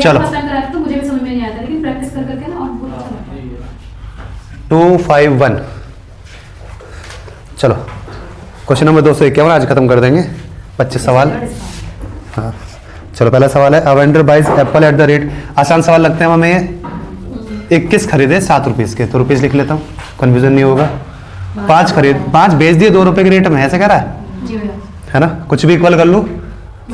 चलो तो मुझे भी समझ में नहीं आता, लेकिन प्रैक्टिस कर करके ना और बहुत अच्छा लगता है। 251। चलो क्वेश्चन नंबर 251 आज खत्म कर देंगे। 25 सवाल। हाँ चलो पहला सवाल है, vendor buys apple at the rate. आसान सवाल लगते हैं हमें ये। 21 खरीदे 7 रुपीज़ के, तो रुपीज़ लिख लेता हूँ, कन्फ्यूजन नहीं होगा। 5 बेच दिए 2 रुपये के रेट में, ऐसे कह रहा है, है ना, कुछ भी इक्वल कर लूँ।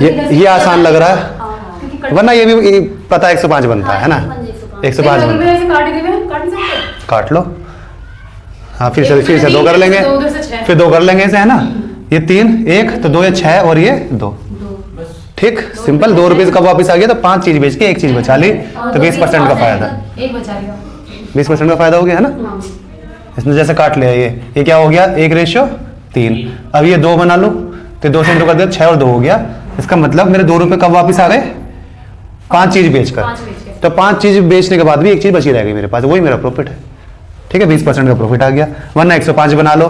ये आसान लग रहा है, वरना ये भी पता 105 बनता है ना, 105 काट लो। हाँ फिर से 2 कर लेंगे, फिर 2 कर लेंगे ऐसे, है ना। ये 3 1 तो 2 या 6 और ये 2, ठीक सिंपल। 2 रुपये कब वापस आ गया, तो 5 चीज बेच के 1 चीज बचा ली, तो 20% का फायदा, 20% का फायदा हो गया, है ना। इसने जैसे काट लिया, ये क्या हो गया, 1:3। अब ये 2 बना लूँ तो 2 से इंटू कर दिया, 6 और 2 हो गया। इसका मतलब मेरे 2 रुपये कब वापस आ गए, 5 चीज बेचकर। तो 5 चीज बेचने के बाद भी 1 चीज बची रह गई मेरे पास, वही मेरा प्रॉफिट है, ठीक है। 20% का प्रॉफिट आ गया, वरना 105 बना लो।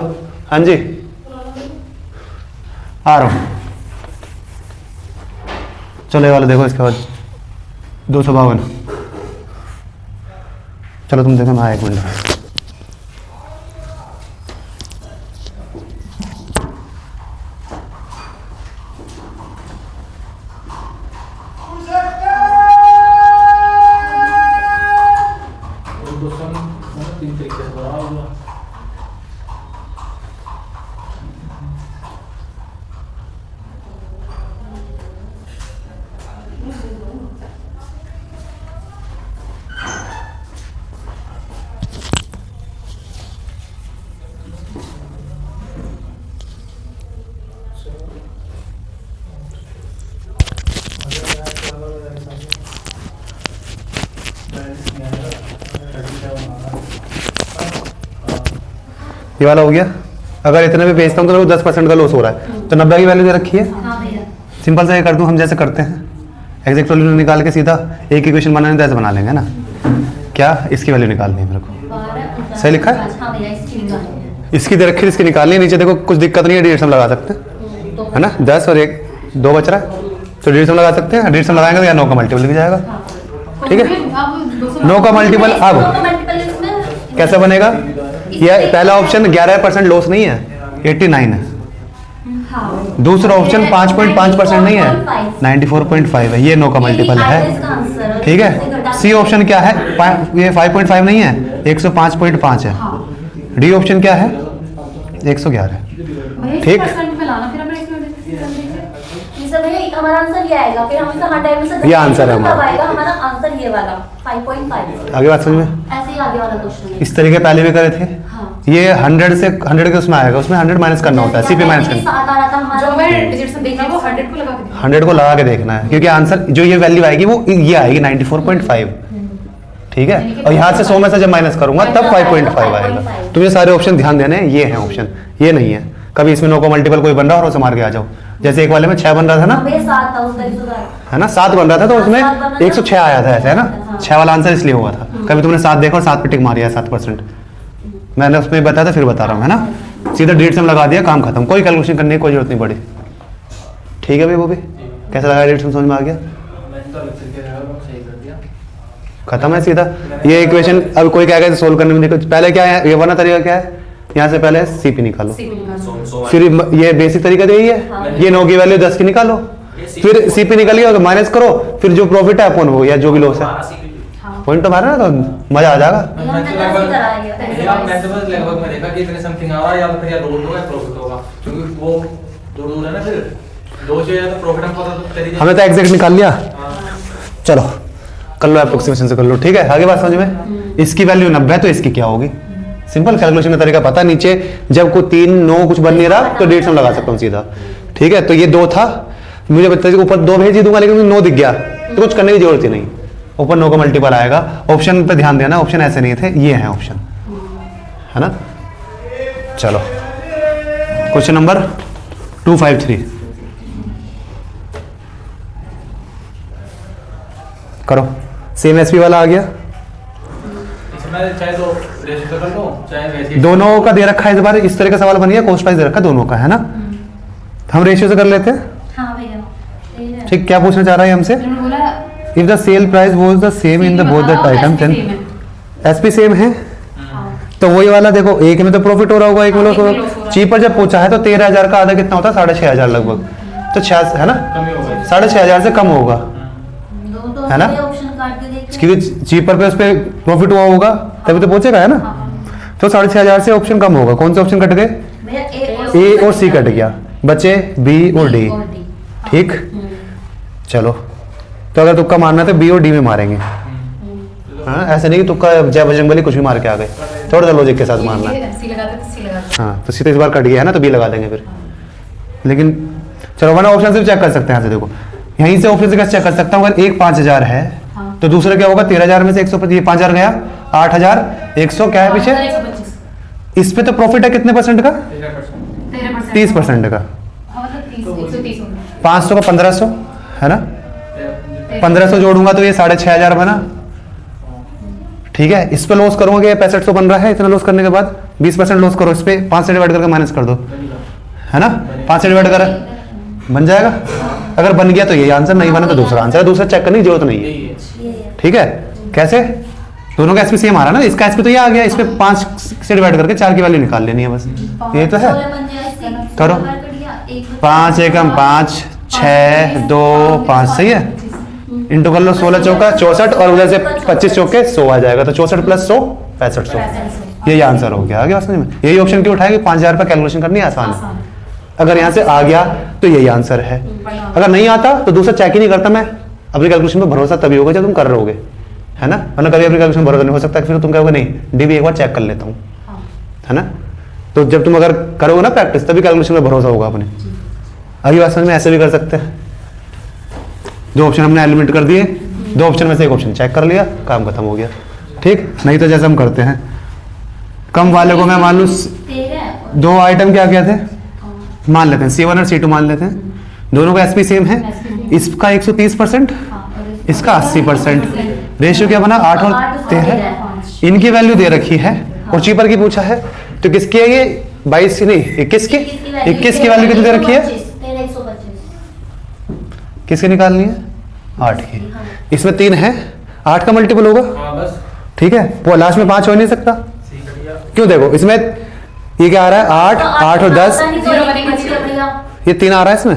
हाँ जी आ रहा हूँ। चलो ये वाला देखो, इसके बाद 252। चलो तुम देखो ना, 1 मिनट। ये वाला हो गया। अगर इतने भी बेचता हूँ तो 10% का लॉस हो रहा है, तो 90 की वैल्यू दे रखी है। सिंपल सा ये कर दूँ हम, जैसे करते हैं एग्जैक्ट वैल्यू निकाल के सीधा एक इक्वेशन बनाने, तो ऐसे बना लेंगे ना। क्या इसकी वैल्यू निकालनी है मेरे को, सही लिखा है, इसकी दे रखी है, इसकी निकालनी है। नीचे देखो कुछ दिक्कत नहीं है, 1.5 लगा सकते हैं, है ना। 10 और 1 2 बच रहा है, तो 1.5 लगा सकते हैं। 1.5 लगाएंगे तो या 9 का मल्टीपल लिख जाएगा, ठीक है। 9 का मल्टीपल अब कैसे बनेगा, यह पहला ऑप्शन 11% लॉस नहीं है, 89 है। दूसरा ऑप्शन 5.5% नहीं है, 94.5 है, ये 9 का मल्टीपल है, ठीक है। सी ऑप्शन क्या है, ये 5.5 नहीं है, 105.5 है। डी ऑप्शन क्या है, 111 है, ठीक। हमारा आंसर ये आएगा, फिर हम इसे 100 ये आंसर है हमारा आंसर ये वाला 5.5। आगे बात समझ में, ऐसे ही आगे वाला क्वेश्चन इस तरीके पहले भी करे थे। हाँ। ये 100 से 100 के उसमें आएगा, उसमें 100 माइनस करना होता है, सीपी माइनस करना, 100 को लगा के देखना है, क्योंकि आंसर जो ये वैल्यू आएगी वो ये आएगी 94.5, ठीक है। और यहाँ से 100 में से जब माइनस करूंगा तब 5.5 आएगा। तो ये सारे ऑप्शन ध्यान देने हैं, ये है ऑप्शन, ये नहीं है। कभी इसमें 9 का मल्टीपल कोई बन रहा और उसे मार के आ जाओ, जैसे एक वाले में 6 बन रहा था ना, है ना, 7 बन रहा था तो उसमें 106 आया था, ऐसे है ना। 6 वाला आंसर इसलिए हुआ था, कभी तुमने 7 देखा और 7 पे टिक मारी है, 7%। मैंने उसमें बताया था, फिर बता रहा हूँ, है ना। सीधा 1.5 लगा दिया, काम खत्म, कोई कैलकुलेशन करने की कोई जरूरत नहीं पड़ी, ठीक है भाई। वो भी कैसा लगा, 1.5 समझ में आ गया, खत्म है सीधा। ये इक्वेशन अब कोई क्या कहता सोल्व करने में देखो, पहले क्या है, ये वाला तरीका क्या है, यहाँ से पहले सीपी निकालो, फिर ये बेसिक तरीका यही है, ये 9 की वैल्यू 10 की निकालो, फिर सीपी निकालिए और माइनस करो, फिर जो प्रॉफिट है अपन वो या जो भी लॉस है पॉइंट तो मारे ना, तो मजा आ जाएगा। हमने तो एग्जैक्ट निकाल लिया, चलो कर लो, एप्रोक्सीमेशन से कर लो, ठीक है। आगे बात समझ में, इसकी वैल्यू 90 है तो इसकी क्या होगी, सिंपल कैलकुलेशन का तरीका पता। नीचे जब कोई 3 9 कुछ बन नहीं रहा तो 1.5 लगा सकता हूँ सीधा, ठीक है। तो ये 2 था, मुझे बताइए ऊपर 2 भेज ही दूंगा, लेकिन 9 दिख गया तो कुछ करने की जरूरत ही नहीं, ऊपर 9 का मल्टीपल आएगा। ऑप्शन पे ध्यान देना, ऑप्शन ऐसे नहीं थे, ये है ऑप्शन, है ना। चलो क्वेश्चन नंबर 253 करो, सेम एसपी वाला आ गया। दोनों का दे रखा है, इस बार इस तरह का सवाल बन गया, कॉस्ट प्राइस दे रखा दोनों का, है ना। हम रेशियो से कर लेते हैं, हाँ भैया। ठीक। क्या पूछना चाह रहा है हमसे, if the sale price was the same in the both the item then SP same है, तो वही वाला देखो, एक में तो प्रॉफिट हो रहा होगा, एक में लॉस हो रहा होगा। चीपर जब पूछा है तो 13,000 का आधा कितना होता है, 6,500 लगभग, तो 6 है ना, 6,500 से कम होगा, है ना, ऑप्शन काट के देखिए। क्योंकि चीपर पे उस पर प्रॉफिट हुआ होगा तभी तो पहुंचेगा, है ना। तो 6,500 से ऑप्शन कम होगा। कौन से ऑप्शन कट गए? भैया ए और सी कट गया, बचे बी और डी। ठीक, चलो, तो अगर तुक्का मारना है तो बी और डी में मारेंगे। हाँ, ऐसा नहीं कि तुक्का जय बजरंगबली कुछ भी मार के आ गए, थोड़ा सा लॉजिक के साथ मारना है। सी लगाते तो सी लगाते। हाँ, तो सी तो इस बार कट गया है ना, तो बी लगा देंगे फिर। लेकिन चलो, वरना ऑप्शन से चेक कर सकते हैं। यहाँ से देखो, यहीं से ऑप्शन से कैसे चेक कर सकता हूँ? अगर एक 5,000 है तो दूसरा क्या होगा? 13,000 में से 125, 5,000 गया, 8,100 क्या है पीछे? 125। इस पे तो प्रॉफिट है कितने परसेंट का? 13%। 30% का। मतलब 130 होगा। 500 का 1,500 है ना, 1,500 जोड़ूंगा तो ये 6,500 बना। ठीक है, इस पे लॉस करूंगा कि 6500 बन रहा है। इतना लॉस करने के बाद 20% लॉस करो, इस पे 5 से डिवाइड करके माइनस कर दो, है ना, 5 से डिवाइड कर बन जाएगा। अगर बन गया तो ये आंसर, नहीं बना तो दूसरा आंसर है। दूसरा चेक करने की जरूरत नहीं है। ठीक है, कैसे? दोनों का एसपी सेम आ रहा है ना, इसका एसपी तो ये आ गया, इस पे 5 से डिवाइड करके 4 की वैल्यू निकाल लेनी है बस, ये तो है। करो, 5 एकम 5, 6, 2, 5, सही है। इंटू कर लो, 16 चौका 64 और उधर से 25 चौके 100 आ जाएगा, तो 64 + 100 6500। यही आंसर हो गया। आगे समझ में? यही ऑप्शन क्यों उठाया कि 5,000 रुपये कैलकुलेशन करनी आसान है। अगर यहाँ से आ गया तो यही आंसर है। अगर नहीं आता तो दूसरा चेक ही नहीं करता मैं। अपनी कैलकुलेशन पे भरोसा तभी होगा जब तुम कर रहोगे, है ना, वरना कभी अपनी कैलकुलेशन भरोसा नहीं हो सकता। फिर तुम कहोगे नहीं, डी भी एक बार चेक कर लेता हूँ, है ना। तो जब तुम अगर करोगे ना प्रैक्टिस, तभी कैलकुलेशन में भरोसा होगा अपने। अभी बात समझ में? ऐसे भी कर सकते हैं। 2 ऑप्शन हमने एलिमिनेट कर दिए, 2 ऑप्शन में से एक ऑप्शन चेक कर लिया, काम खत्म हो गया। ठीक, नहीं तो जैसे हम करते हैं, कम वाले को मैं मान लूँ 2 आइटम क्या क्या थे मान लेते हैं, C1 और C2 मान लेते हैं। दोनों का एसपी सेम है, इसका 130%, इसका 80%। रेशियो क्या बना? 8 और 13। इनकी वैल्यू दे रखी है और चीपर की पूछा है, तो किसकी है ये? 22 की नहीं, 21 की। 21 की वैल्यू कितनी दे रखी है? 125। किसकी निकालनी है? 8 की। इसमें 3 है, 8 का मल्टीपल होगा, ठीक है। वो लास्ट में 5 हो नहीं सकता, क्यों? देखो इसमें ये क्या आ रहा है? 8, 8 और 10, ये 3 आ रहा है इसमें,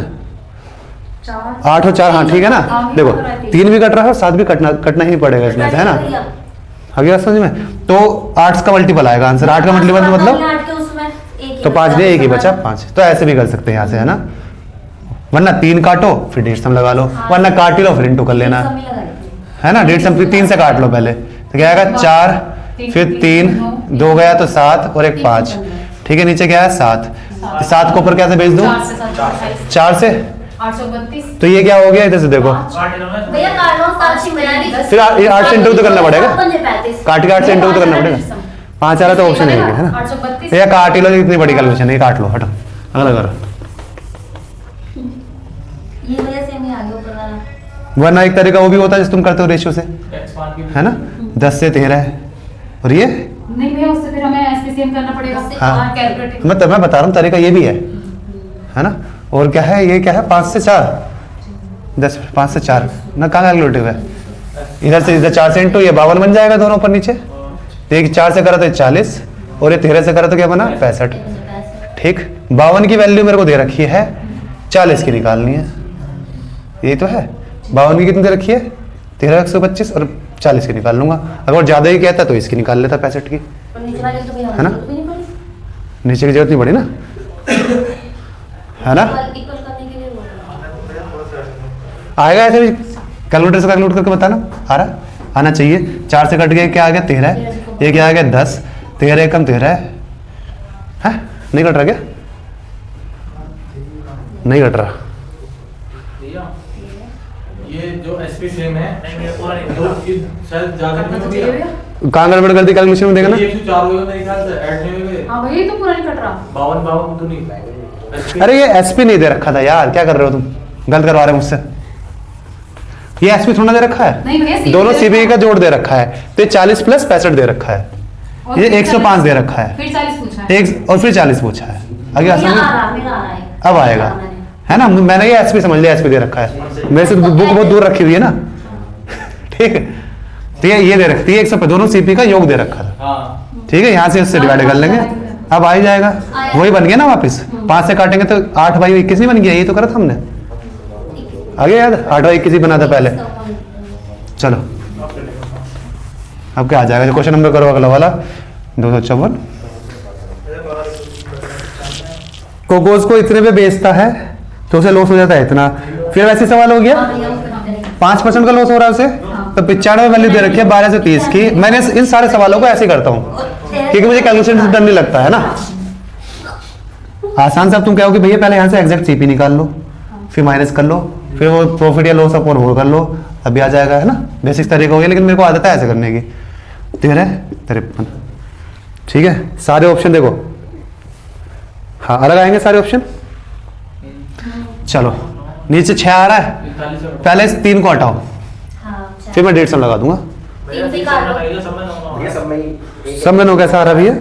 8 और 4, हाँ ठीक है ना। देखो 3 भी कट रहा है और 7 भी कटना ही पड़ेगा इसमें, है ना। आगे बात समझ में? तो 8 का मल्टीपल आएगा आंसर। 8 का मल्टीपल मतलब तो 5 नहीं, एक ही बचा 5। तो ऐसे भी कर सकते हैं यहाँ से, है ना। वरना 3 काटो फिर 1.5 सम लगा लो, वरना काट ही लो फिर इंटू कर लेना, है ना। 1.5 सम 3 से काट लो पहले, तो क्या आएगा? 4, फिर 3, 2 गया तो 7 और एक 5, ठीक है। नीचे क्या है? 7। 7 को ऊपर कैसे भेज दूं? 4 से 832। तो ये क्या हो गया? इधर से देखो, भैया फिर 8 से इंटू तो करना पड़ेगा, काट के 8 से इंटू तो करना पड़ेगा। 5 आ रहा तो ऑप्शन है ना। 832। भैया काट ही लो, इतनी बड़ी कैलकुलेशन है, काट लो, हटो अगला करो। ये वजह से हमें आगे ऊपर वाला वरना एक तरीका वो भी होता है जिस तुम करते हो रेशियो से, है ना। 10 से 13 है, और ये नहीं भैया, उससे फिर हमें एसपीसीएम करना पड़ेगा। हाँ। कैलकुलेट। मैं बता रहा हूँ तरीका ये भी है ना। और क्या है? ये क्या है? 5 से 4, 10, 5 से 4 ना, कहाँ कैलकुलेटिव है? इधर से इधर 4 से इंटू ये 52 बन जाएगा, दोनों ऊपर नीचे। तो एक 4 से करा तो 40 और ये 13 से करा तो क्या बना? 65। ठीक, 52 की वैल्यू मेरे को दे रखी है, 40 की निकालनी है, यही तो है। 52 की कितनी दे रखी है? 13, 125 और 40 की निकाल लूंगा। अगर ज्यादा ही कहता तो इसकी निकाल लेता 65 की, है ना। नीचे की जरूरत नहीं पड़ी ना, है ना। आएगा ऐसे भी, कैलकुलेटर से कैलकुलेट करके बताना। आ रहा? आना चाहिए। 4 से कट गया, क्या आ गया? 13 है। ये क्या आ गया? 10। 13 एकम 13 है, नहीं कट रहा क्या? नहीं कट रहा। ये जो एसपी सेम है, दो शायद ज्यादा कहाँ गड़बड़ कर दी कैलकुलेशन में? देखना 104 होगा मेरे ख्याल से, ऐड नहीं होंगे। हां भैया, ये तो पूरा नहीं कट रहा। 52 तो नहीं। अरे ये एसपी नहीं दे रखा था यार, क्या कर रहे हो तुम? गलत करवा रहे हो मुझसे। ये एसपी थोड़ा दे रखा है, नहीं भैया, दोनों सीबीआई का जोड़ दे रखा है। तो ये 40 + 65 दे रखा है, और ये फिर 105 दे रखा है, फिर 40 पूछा है, एक और फिर 40 पूछा है। आगे आसान है। अब आएगा, है ना। मैंने ये एसपी समझ लिया, एसपी दे रखा है। मेरे से बुक बहुत दूर रखी हुई है ना। ठीक है, तो ये दे रखती है 100 दोनों सीपी का योग दे रखा था। हाँ ठीक है, यहाँ से उससे डिवाइड कर लेंगे, अब आ ही जाएगा, वही बन गया ना वापस। 5 से काटेंगे तो 8/21 नहीं बन गया, यही तो करा था हमने, आगे याद 8/21 ही बना था पहले। चलो अब क्या आ जाएगा, जो क्वेश्चन नंबर करो अगला वाला 254। कोकोस को इतने पे बेचता है तो उसे लॉस हो जाता है इतना, फिर वैसे सवाल हो गया 5% का लॉस हो रहा है उसे, तो 95 वैल्यू दे रखी है 12 से 30 की। मैंने इन सारे सवालों को ऐसे ही करता हूँ क्योंकि मुझे कैलकुलेशन से डर नहीं लगता है ना। आसान से अब तुम कहोगे भैया पहले यहाँ से एग्जैक्ट सीपी निकाल लो, फिर माइनस कर लो, फिर वो प्रॉफिट या लॉस अपॉन होल कर लो, अभी आ जाएगा है ना। बेसिक तरीका हो गया, लेकिन मेरे को आदत है ऐसे करने की। 1353, ठीक है। सारे ऑप्शन देखो, हाँ अलग आएंगे सारे ऑप्शन। चलो नीचे 6 आ रहा है, 41 पहले इस 3 को हटाओ, फिर मैं 150 लगा दूंगा। सब में नो कैसा आ रहा है भैया?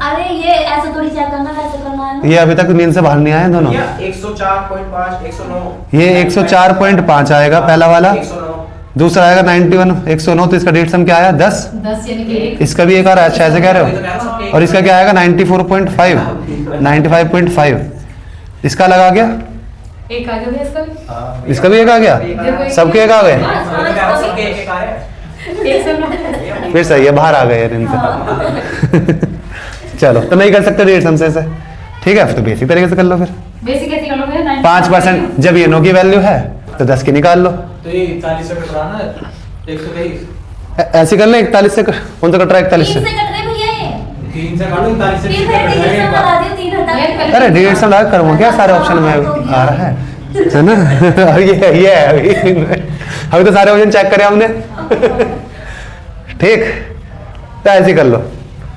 अरे ये ऐसे थोड़ी चेक करना, कैसे करना है? ये अभी तक नींद से बाहर नहीं आए दोनों। 104.5 109 ये 104.5 आएगा पहला वाला, 109 दूसरा आएगा 91 109, तो इसका डेट सम क्या आया 10। 10 यानी कि एक इसका भी एक आ रहा है, अच्छा ऐसे कह रहे हो। और इसका क्या आएगा 94.5 95.5, इसका अलग आ गया, एक आ गया भैया इसका भी। इसका भी एक आ गया, सबके एक आ गए, एक से ना। फिर सही है बाहर आ गए इन से। चलो तो नहीं कर सकते डेट सम से ऐसे, ठीक है, तो बेसिक तरीके से कर लो फिर। बेसिक कैसे कर लो भैया? 5% जब ये 9 की वैल्यू है तो 10 की निकाल लो। तो ये 41 से कट रहा ना 123, ऐसे कर ले, 41 से कौन सा कट रहा है 41 3 से? से कट रहे भैया ये। 3 से काटो 41 से फिर कट फिर रहा 3 से है। करा दियो, 3 हटा भैया, दियो। अरे 150 लाख करूँगा क्या, सारे ऑप्शन में आ रहा है ना। और ये है अभी तो सारे ऑप्शन चेक करे हमने। ठीक, तो ऐसे कर लो।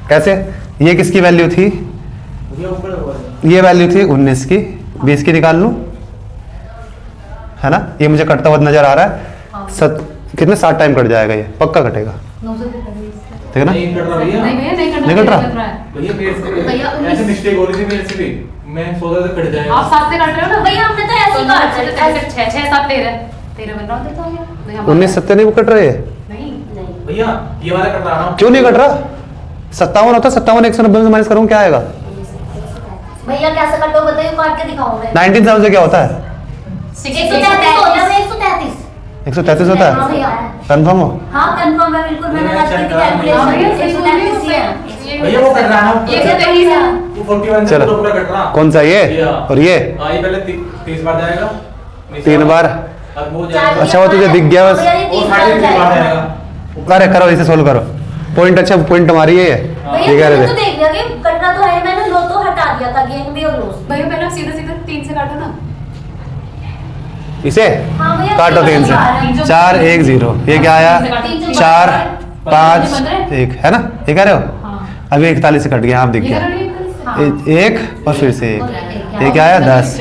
कैसे? ये किसकी वैल्यू थी? ये ऊपर होगा। ये वैल्यू थी 19 की, 20 की निकाल लूं, है ना। ये मुझे कटता हुआ नजर आ रहा है, कितने 60 टाइम कट जाएगा, ये पक्का कटेगा, 9 से कट रही है। ठीक है ना। नहीं कट रहा भैया। नहीं भैया नहीं नहीं कट रहा? है। भैया मेरे से भैया, ऐसे मिस्टेक हो रही थी मेरे से भी, मैं सोचा था कट जाएगा। आप 7 से काट रहे हो ना भैया हमने तो ऐसे ही काटा है। 6 6 7 13 बन रहा होता तो हो गया। 19 70 नहीं कट रहे, नहीं भैया ये वाला कट रहा ना। क्यों नहीं कट रहा? 57 होता, 57 190 में माइनस करूँ क्या आएगा? भैया कैसे कटो बताइए, काट के दिखाऊं मैं। 19,000 से क्या होता है? 133 होता है, 133। 133 होता हाँ है, भैया। कंफर्म हो? हाँ कंफर्म है बिल्कुल, मैंने भैया, आज की check करा। हाँ भैया, कैलकुलेशन सही बोल रही हो, 133 है। भैया वो कट रहा ना। ये 123 है। वो 41 से चलो। पूरा कट रहा। कौन सा ये भैया। और ये? हाँ ये पहले 30 बार जाएगा, 3 बार। अब वो चार जाएगा। अच्छा, वो तुझे दिख गया बस। भैया, ये वो 3 बार 3.5 बार जाएगा। जाएगा। अरे करो, इसे सोल्व करो। पॉइंट अच्छा, पॉइंट हमारी ये है, भैया ये कह मैंने रहे तो थे। देख लिया कि कटना तो है, मैंने लो तो हटा दिया था, गेन भी और लॉस। भैया पहले आप सीधा सीधा 3 से काटो ना। इसे हाँ भैया, काटो 3 से, 4 1 0, ये क्या आया 4 5 1, है ना, ये कह रहे हो। हाँ अभी 41 से कट गया, आप दिख ये गया कर रही है। 1 और फिर से 1, ये क्या आया 10।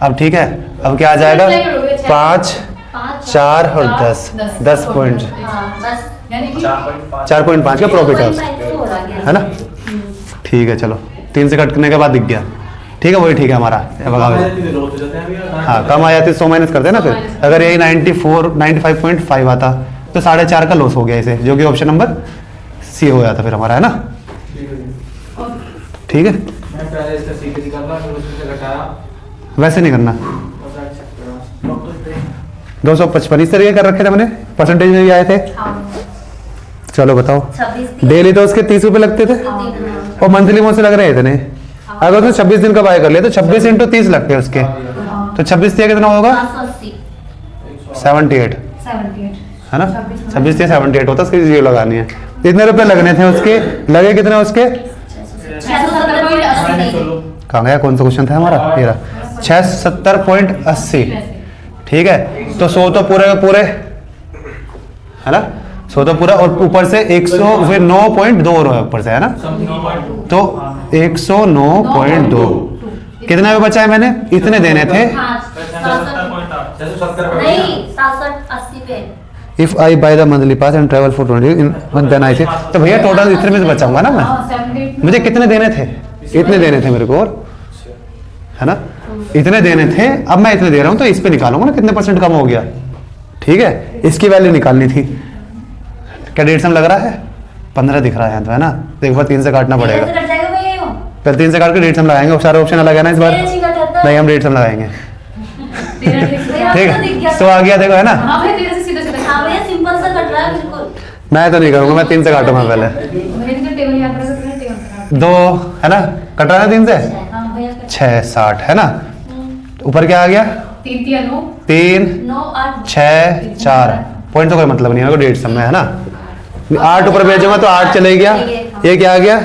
अब ठीक है, अब क्या आ जाएगा 5 4 और 10 पॉइंट, हाँ बस यानी कि 4.5 का प्रॉफिट है उसका, है ना। ठीक है, चलो 3 से कटने के बाद दिख गया, ठीक है, वही ठीक है हमारा। ये भगा दो। हाँ कम आ जाती 100 माइनस करते हैं ना, फिर अगर यही 95.5 आता तो 4.5 का लॉस हो गया इसे, जो कि ऑप्शन नंबर सी हो जाता फिर हमारा, है ना। ठीक है, मैं पहले इसका सीखे निकालना, फिर उसमें से घटाया, वैसे नहीं करना। और साइड चेक करा। डॉक्टर थे 255 इस तरीके कर रखे थे मैंने, परसेंटेज में भी आए थे। चलो बताओ, 26 डेली तो उसके 30 रुपए लगते थे और मंथली मुझसे लग रहे इतने। अगर उसने 26 दिन का बाय कर लिया तो 26 इंटू 30 लगते हैं उसके, तो 26 दिया कितना होगा 580। 78, 78 है ना। 26 दिया 78 होता, उसकी जीरो लगानी है। इतने रुपए लगने थे उसके, लगे कितने उसके? 670.80। कहाँ गया, कौन सा क्वेश्चन था हमारा? ये रहा 670.80, ठीक है। तो 100 तो पूरे के पूरे, है ना, 100 तो पूरा, और ऊपर से 100 फिर 9.2 और ऊपर से, है ना। तो 109.2 कितना में बचा है? मैंने इतने देने थे। हाँ, 670 नहीं 67-80 पे। If I buy the monthly pass and travel for 20 in then I say, तो भैया टोटल इतने में से बचाऊंगा ना मैं। हाँ 78 मुझे कितने देने थे? इतने देने थे मेरे को, और है ना, इतने देने थे। अब मैं इतने दे रहा हूँ तो इस पे निकालूंगा ना कितने परसेंट कम हो गया, ठीक है, इसकी वैल्यू निकालनी थी। क्या डेढ़ सम लग रहा है? 15 दिख रहा है तो, है ना? तो एक बार 3 से काटना पड़ेगा। कैसे कट जाएगा भैया ये? पहले 3 से काट के डेढ़ सम लगाएंगे, सारे ऑप्शन अलग है ना इस बार। मेरे अच्छी कट आता है। नहीं, हम डेढ़ सम लगाएंगे, तेरा ठीक भैया, ठीक आपको दिख है? गया। तो आ गया, देखो, है ना? हाँ भैया तेरे से सीधा सीधा हाँ भैया, सिंपल सा कट रहा है बिल्कुल। मैं तो नहीं करूँगा, मैं 3 से काटूंगा पहले। भैया का टेबल याद रखो, तेरा टेबल 2 है ना, कट रहा है 3 से। हाँ भैया, 6 60 है ना? ऊपर क्या आ गया? 3 3 9 3 9 8 6 4 पॉइंट तो कोई मतलब नहीं है, मेरे को डेढ़ सम में, है ना? 8 ऊपर भेजूंगा तो 8 चले गया। ये क्या आ गया?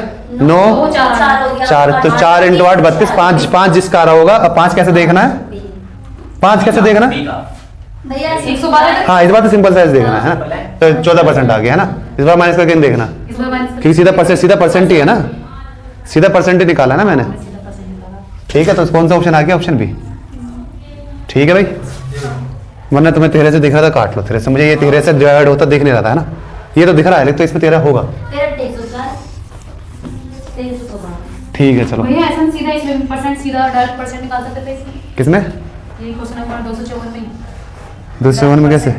9 4 हो गया। 4, तो 4 × 8 32, 5 जिसका आ रहा होगा। अब 5 कैसे देखना है? 5 कैसे देखना है? भैया 112 तक। हाँ, इस बार तो सिंपल साइज देखना है ना? तो 14% आ गया, है ना? इस बार माइनस करके नहीं देखना, इस बार माइनस क्योंकि सीधा परसेंट ही है ना, सीधा परसेंट ही निकाला ना मैंने। ठीक है, तो कौन सा ऑप्शन आ गया? Option B. ठीक है भाई, वरना तुम्हें 13 से दिख रहा था, काट लो 13 से। मुझे ये 13 से डिवाइड होता दिख नहीं रहा था, है ना? ये तो दिख रहा है, लेकिन तो इसमें 13 होगा। मेरा 2304 2312। ठीक है, चलो। भैया ऐसा सीधा इसमें परसेंट सीधा डायरेक्ट परसेंट निकाल सकते थे इसमें। किसमें? यही क्वेश्चन नंबर 254 में। 257 में कैसे?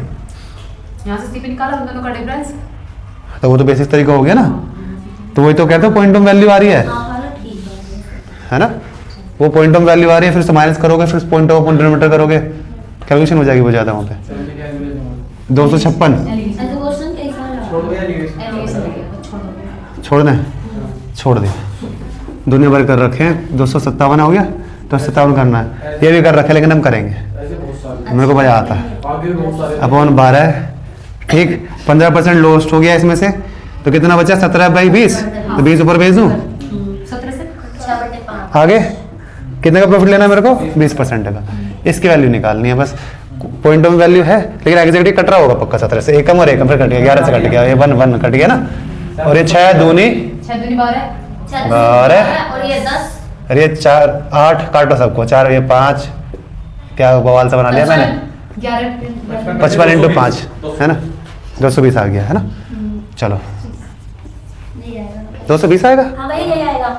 यहाँ से सीपी निकाला उन दोनों का डिफरेंस। तो वो तो बेसिक तरीका हो गया ना, तो वही तो कहते हो पॉइंट ऑफ वैल्यू आ रही है, हाँ वाला ठीक है। है ना? वो पॉइंट ऑफ वैल्यू आ रही है, फिर से माइनस करोगे, फिर पॉइंट ऑफ डिनोमिनेटर करोगे, कैलकुलेशन हो जाएगी वो ज़्यादा वहाँ पे। 256 ऐसे क्वेश्चन कैसा लगा? छोड़ दो यार, ये छोड़ दें, छोड़ दें, दुनिया भर कर रखे हैं। 257 हो गया, तो 57 करना है, ये भी कर रखे, लेकिन हम करेंगे, ऐसे बहुत सारे मेरे को मजा आता है। आगे भी बहुत सारे अपॉन 12, ठीक। 15% लॉस्ट हो गया इसमें से, तो कितना बचा? 17/20, तो 20 ऊपर भेज दूँ। 17 से 6/5। आगे कितने का प्रॉफिट लेना है मेरे को? 20% का। इसकी वैल्यू निकालनी है बस। पॉइंट ऑफ वैल्यू है, लेकिन एग्जैक्टली कट रहा होगा पक्का 17 से। एक कम और एक कम, फिर कट गया 11 से कट गया, ये 1 कट गया ना। और ये 6 दूनी 6 दूनी 12 12 और ये 10। और ये 4 8 काटो सबको, 4 ये 5, क्या बवाल सा बना लिया मैंने। 11 55 × 5 है ना, 220 आ गया, है ना? चलो, नहीं आएगा। 220 आएगा, हाँ भाई नहीं आएगा।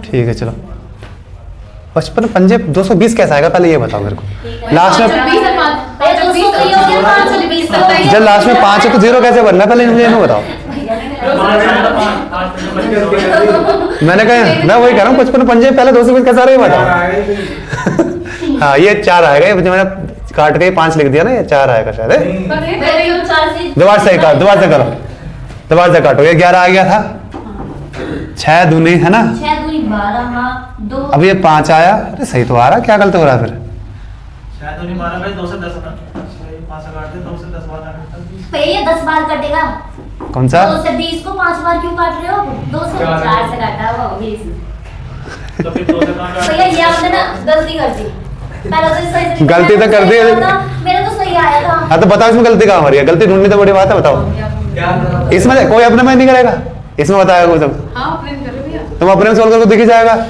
ठीक है। चलो, 55 पंजे 220 कैसा आएगा, पहले ये बताओ मेरे को। ठीक है। लास्ट में भैया 200 का ही हो गया, 520 तक का ही। जब लास्ट में 5 है तो 0 कैसे बनना है, पहले मुझे ये बताओ। मैंने कहा, मैं वही कह रहा हूँ, 55 पंजे पहले 220 कैसा आ रहा है ये बताओ। हाँ, ये 4 आएगा, ये मैंने काट के 5 लिख दिया ना, ये 4 आएगा शायद, है? भैया 4 से दोबारा से काट, दोबारा से करो, दोबारा से काटो। ये 11 आ गया था, 6 दूनी है ना, 6 दूनी 12। हाँ 2। अब ये 5 आया। अरे सही तो आ रहा, क्या गलत हो रहा है फिर? शायद उन्हीं मारा भाई 2 से 10 का 5 से काट दे, 2 से 10 बार काट भैया 10 बार कटेगा। कौन सा? 2 से 20 को 5 बार क्यों काट रहे हो? 2 से 4 से काटा हुआ ये इसमें। दे। तो फिर 2 से काट भैया ये आपने ना गलती कर दी। पहले तो सही से गलती तो कर दी है। मेरा तो सही आया था। हाँ, तो बताओ इसमें गलती कहाँ हमारी है? गलती ढूंढनी तो बड़ी बात है, बताओ। क्या इसमें कोई अपने में नहीं करेगा, इसमें बताएगा कोई सब। हाँ अपने कर रहे भैया। तुम अपने में सोल्व करो, दिख ही जाएगा। रुक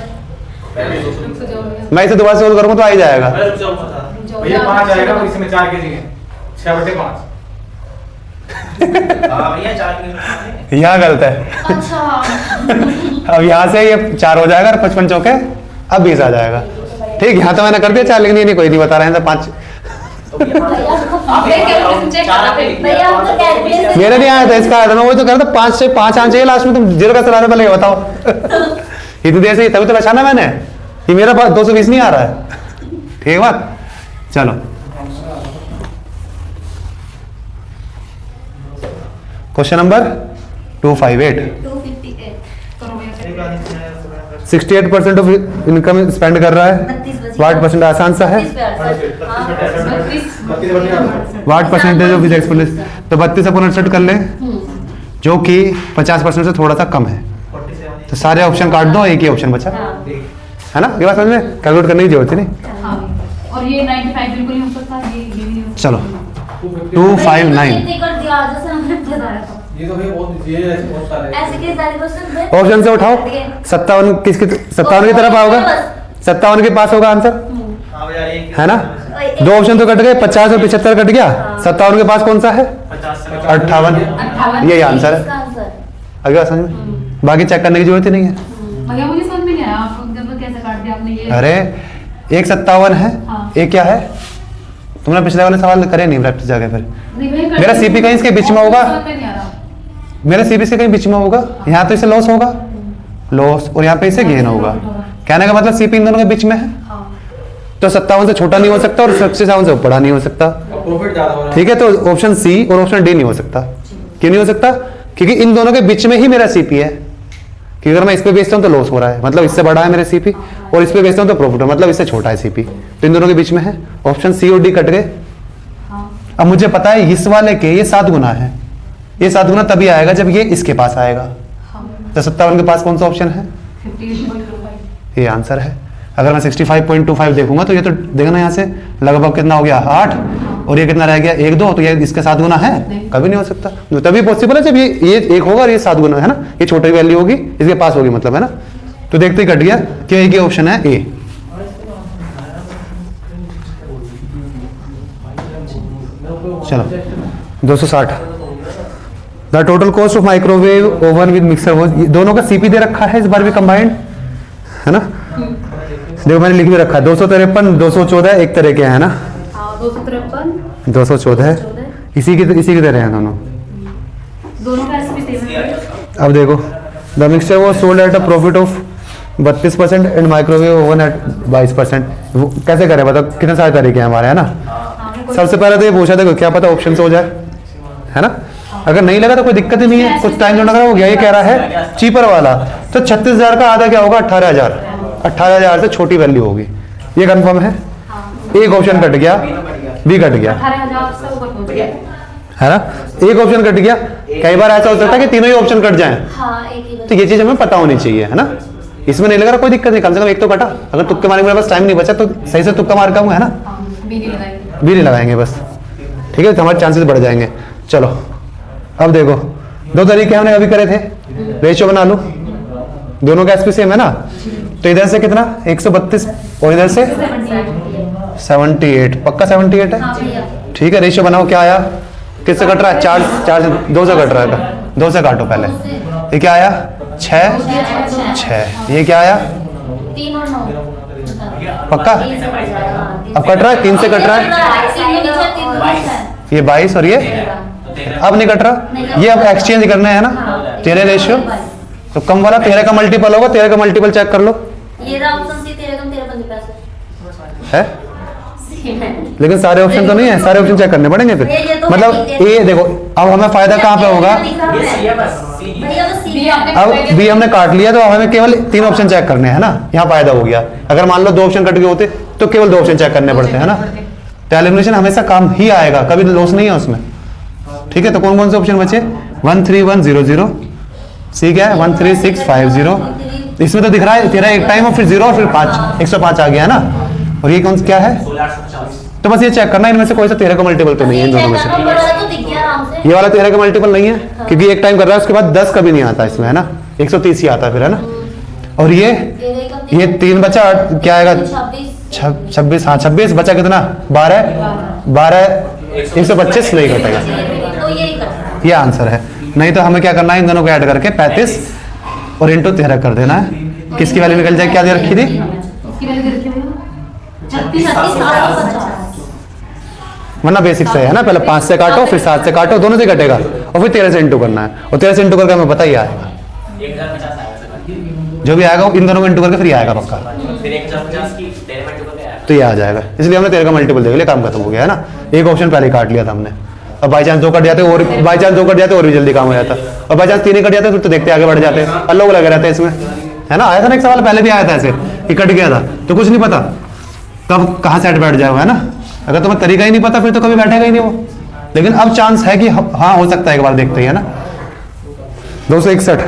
जाओ भैया। मैं इसे दोबारा सोल्व करूंगा तो आ ही जाएगा। मैं रुक जाऊँ बता। भैया 5 आएगा और इसमें 4 के जगह 6/5। हां भैया 4 की यहाँ गलत है। अच्छा अब यहाँ से ये 4 हो जाएगा और 55 चौके अब 20 आ जाएगा। ठीक, यहाँ तो मैंने कर दिया 4, लेकिन ये नहीं, कोई नहीं बता रहे हैं, 5 भैया आप तो कैलकुलेशन मेरे नहीं आया था, इसका आया था। मैं वही तो कह रहा था 5 से 5 आना चाहिए लास्ट में, तुम 0 कैसे ला रहे हो, पहले ये बताओ। इतनी देर से तभी तो पहचाना मैंने, ये मेरा पास 220 नहीं आ रहा है। ठीक बात, चलो। Question number 258। 258 करो भैया। 68% ऑफ इनकम स्पेंड कर रहा है। 32 वाट परसेंट आसान सा है। 32 वाट परसेंटेज ऑफ एक्सपेंडिचर, तो 32/68 कर लें, जो कि 50% से थोड़ा सा कम है। तो सारे ऑप्शन काट दो, एक ही ऑप्शन बचा, है ना? ये बात समझ में, कैलकुलेट करने की जरूरत ही नहीं। हाँ और ये 95 बिल्कुल नहीं हो सकता, ये भी नहीं हो सकता। चलो 259 कितने कर दिया आज से हमने बता रहा था। ये तो भैया बहुत, ये ऐसे बहुत सारे ऐसे के सारे क्वेश्चन ऑप्शन से उठाओ। 57 किसकी, 57 की तरफ आओगे, 57 के पास होगा आंसर, हां भैया एक है ना? 2 ऑप्शन तो कट गए, 50 और 75 कट गया। 57 के पास कौन सा है? 50 से 58, यही आंसर है। अगला समझ में, बाकी चेक करने की जरूरत ही नहीं है। भैया मुझे समझ में नहीं आया, आप मतलब कैसे काट दिया आपने ये। अरे एक 57 है, हाँ। एक क्या है? तुमने पिछले वाले सवाल करे नहीं प्रैक्टिस जाके फिर। नहीं भैया मेरा CP कहीं इसके बीच में होगा। नहीं आ रहा। मेरा CP इसके कहीं बीच में होगा, यहाँ तो इसे लॉस होगा, लॉस, और यहाँ पे इसे गेन होगा। कहने का मतलब CP इन दोनों के बीच में है, हाँ। तो 57 से छोटा नहीं हो सकता और 57 से बड़ा नहीं हो सकता। प्रॉफिट ज्यादा हो रहा है। ठीक है, तो ऑप्शन सी और ऑप्शन डी नहीं हो सकता। क्यों नहीं हो सकता? क्योंकि इन दोनों के बीच में ही मेरा CP है। कि अगर मैं इस पे बेचता हूँ तो लॉस हो रहा है, मतलब इससे बड़ा है मेरा CP, और इस पे बेचता हूँ तो प्रॉफिट है, मतलब इससे छोटा है CP। तो इन दोनों के बीच में है। ऑप्शन सी और डी कट गए। हाँ। अब मुझे पता है इस वाले के ये 7 गुना है, ये 7 गुना तभी आएगा जब ये इसके पास आएगा। हाँ। तो 57 के पास कौन सा ऑप्शन है? 58.25। ये आंसर है। अगर मैं 65.25 देखूंगा तो ये तो देखना यहाँ से लगभग कितना हो गया 8, और ये कितना रह गया 1 2, तो ये इसके 7 गुना है? नहीं। कभी नहीं हो सकता। तो तभी पॉसिबल है जब ये 1 होगा और ये 7 गुना है ना, ये छोटी वैल्यू होगी इसके पास होगी, मतलब है ना। तो देखते ही कट गया कि एक ही ऑप्शन है ए। चलो 260। The total cost of microwave oven with mixer was, दोनों का CP दे रखा है इस बार भी कंबाइंड, है ना। देखो मैंने लिख भी रखा है 253 214 एक तरह के हैं ना, हाँ 253 214 इसी की तरह हैं दोनों। दोनों का SP सेम है। अब देखो the mixture was sold at a profit of 32% and microwave oven at 22%। कैसे करें बताओ, कितने सारे तरीके हैं हमारे, है ना। सबसे पहले तो ये पूछा था क्या पता ऑप्शन से हो जाए, है ना। अगर नहीं लगा तो कोई दिक्कत ही नहीं है, कुछ टाइम जो लगा हो गया। ये कह रहा है चीपर वाला, तो 36,000 का आधा क्या होगा 18,000। 18,000 से छोटी वैल्यू होगी, ये कंफर्म है। एक ऑप्शन कट गया, बी कट गया, 18,000 से ऊपर पहुंच गया। है ना। एक ऑप्शन कट गया। कई बार ऐसा हो सकता है कि तीनों ही ऑप्शन कट जाएं, हाँ एक ही तो ये चीज हमें पता होनी चाहिए, है ना। इसमें नहीं लग रहा कोई दिक्कत नहीं, कम से कम एक तो कटा। अगर तुक्के मारने मेरे पास टाइम नहीं बचा तो सही से तुक्का मार का है ना, हाँ, बी नहीं लगाएंगे। भी नहीं लगाएंगे बस, ठीक है, तो हमारे चांसेस बढ़ जाएंगे। चलो अब देखो दो तरीके हमने अभी करे थे, रेशियो बना लो, दोनों का SP सेम है ना। तो इधर से कितना 132 और इधर से 78, पक्का 78 है। हाँ भैया। ठीक है, रेशियो बनाओ, क्या आया, किससे कट रहा है 4 से 2 से कट रहा है, 2 से काटो पहले। ये क्या आया 6, ये क्या आया 3 और 9 पक्का। अब कट रहा है 3 से कट रहा है, ये 22 और ये अब नहीं कट रहा। ये अब एक्सचेंज करना है ना, 13 रेशियो, तो कम वाला 13 का मल्टीपल होगा, 13 का मल्टीपल चेक कर लो। ये रहा ऑप्शन सी, 13 कम 13 पैसे है, लेकिन सारे ऑप्शन तो नहीं है, सारे ऑप्शन चेक करने पड़ेंगे फिर। ये तो मतलब है। ए देखो, अब हमें फायदा कहाँ पे होगा, भैया बस सी बी आपने अब बी हमने काट लिया तो अब हमें केवल 3 ऑप्शन चेक करने हैं ना, यहाँ फायदा हो गया। अगर मान लो 2 ऑप्शन कट गए होते तो केवल 2 ऑप्शन चेक करने पड़ते हैं ना। तो एलिमिनेशन हमेशा काम ही आएगा, कभी लॉस नहीं है उसमें। ठीक है, तो कौन कौन से ऑप्शन बचे, 13100, सी क्या है 13650। इसमें तो दिख रहा है तेरा एक टाइम और फिर 0 और फिर 5, 105 आ गया है ना। और ये कौन क्या है, तो बस ये चेक करना इनमें से कोई सा 13 का मल्टीपल तो नहीं है इन दोनों में से। तो दिख गया आराम से। ये वाला 13 का मल्टीपल नहीं है, क्योंकि एक टाइम कर रहा है उसके बाद 10 कभी नहीं आता इसमें, है ना, 130 ही आता है फिर, है ना। और ये 3 बचा, क्या आएगा 26, हाँ 26 बचा कितना 12 125 नहीं घटेगा, तो यही कर ये आंसर है। नहीं तो हमें क्या करना है, इन दोनों को ऐड करके 35 और इंटू 13 कर देना है। किसकी वैल्यू निकल जाए, क्या दे रखी थी, इसकी वैल्यू दे रखी है 36,750। वरना बेसिक से है ना, पहले 5 से काटो फिर 7 से काटो, दोनों से कटेगा और फिर 13 से इंटू करना है, और 13 से इंटू करके हमें पता ही आएगा, जो भी आएगा इन दोनों को इंटू करके फिर ये आएगा पक्का, तो ये आ जाएगा। इसलिए हमने 13 का मल्टीपल देख लिया, काम खत्म हो गया, है ना। एक ऑप्शन पहले काट लिया था हमने, और बाई चांस 2 कट जाते और बाई चांस 2 कट जाते और भी जल्दी काम हो जाता, और बाई चांस 3 ही कट जाते फिर तो देखते आगे बढ़ जाते, लोग लगे रहते हैं इसमें, है ना। आया था ना एक सवाल पहले भी आया था ऐसे कि कट गया था, तो कुछ नहीं पता कब कहाँ से बैठ जाएगा, है ना। अगर तुम्हें तरीका ही नहीं पता फिर तो कभी बैठेगा ही नहीं वो, लेकिन अब चांस है कि हाँ हो सकता है, एक बार देखते ही, है ना। 261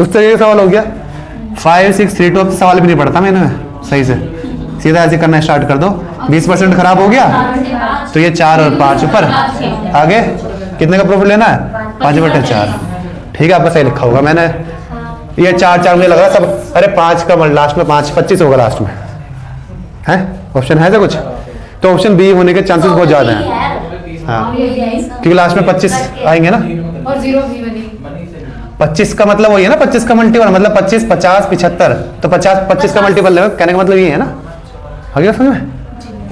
उस तरीके का सवाल हो गया। 5 6 3 2 अब सवाल भी नहीं पढ़ता मैंने सही से, सीधा ऐसे करना स्टार्ट कर दो। 20% खराब हो गया तो ये 4 और 5 ऊपर, आगे कितने का प्रॉफिट लेना है 5/4। ठीक है, आपका सही लिखा होगा मैंने, ये 4 मुझे लग रहा है सब, अरे 5 का लास्ट में 5 25 होगा लास्ट में, है ऑप्शन है ऐसा कुछ, तो ऑप्शन बी होने के चांसेस बहुत ज्यादा हैं, हाँ, क्योंकि लास्ट में 25 आएंगे ना, और 0 भी बनी। 25 का मतलब वही है ना, 25 का मल्टीपल मतलब 25 50 75, तो 50 25 का मल्टीपल कहने का मतलब ये है ना, आ गया समझ में।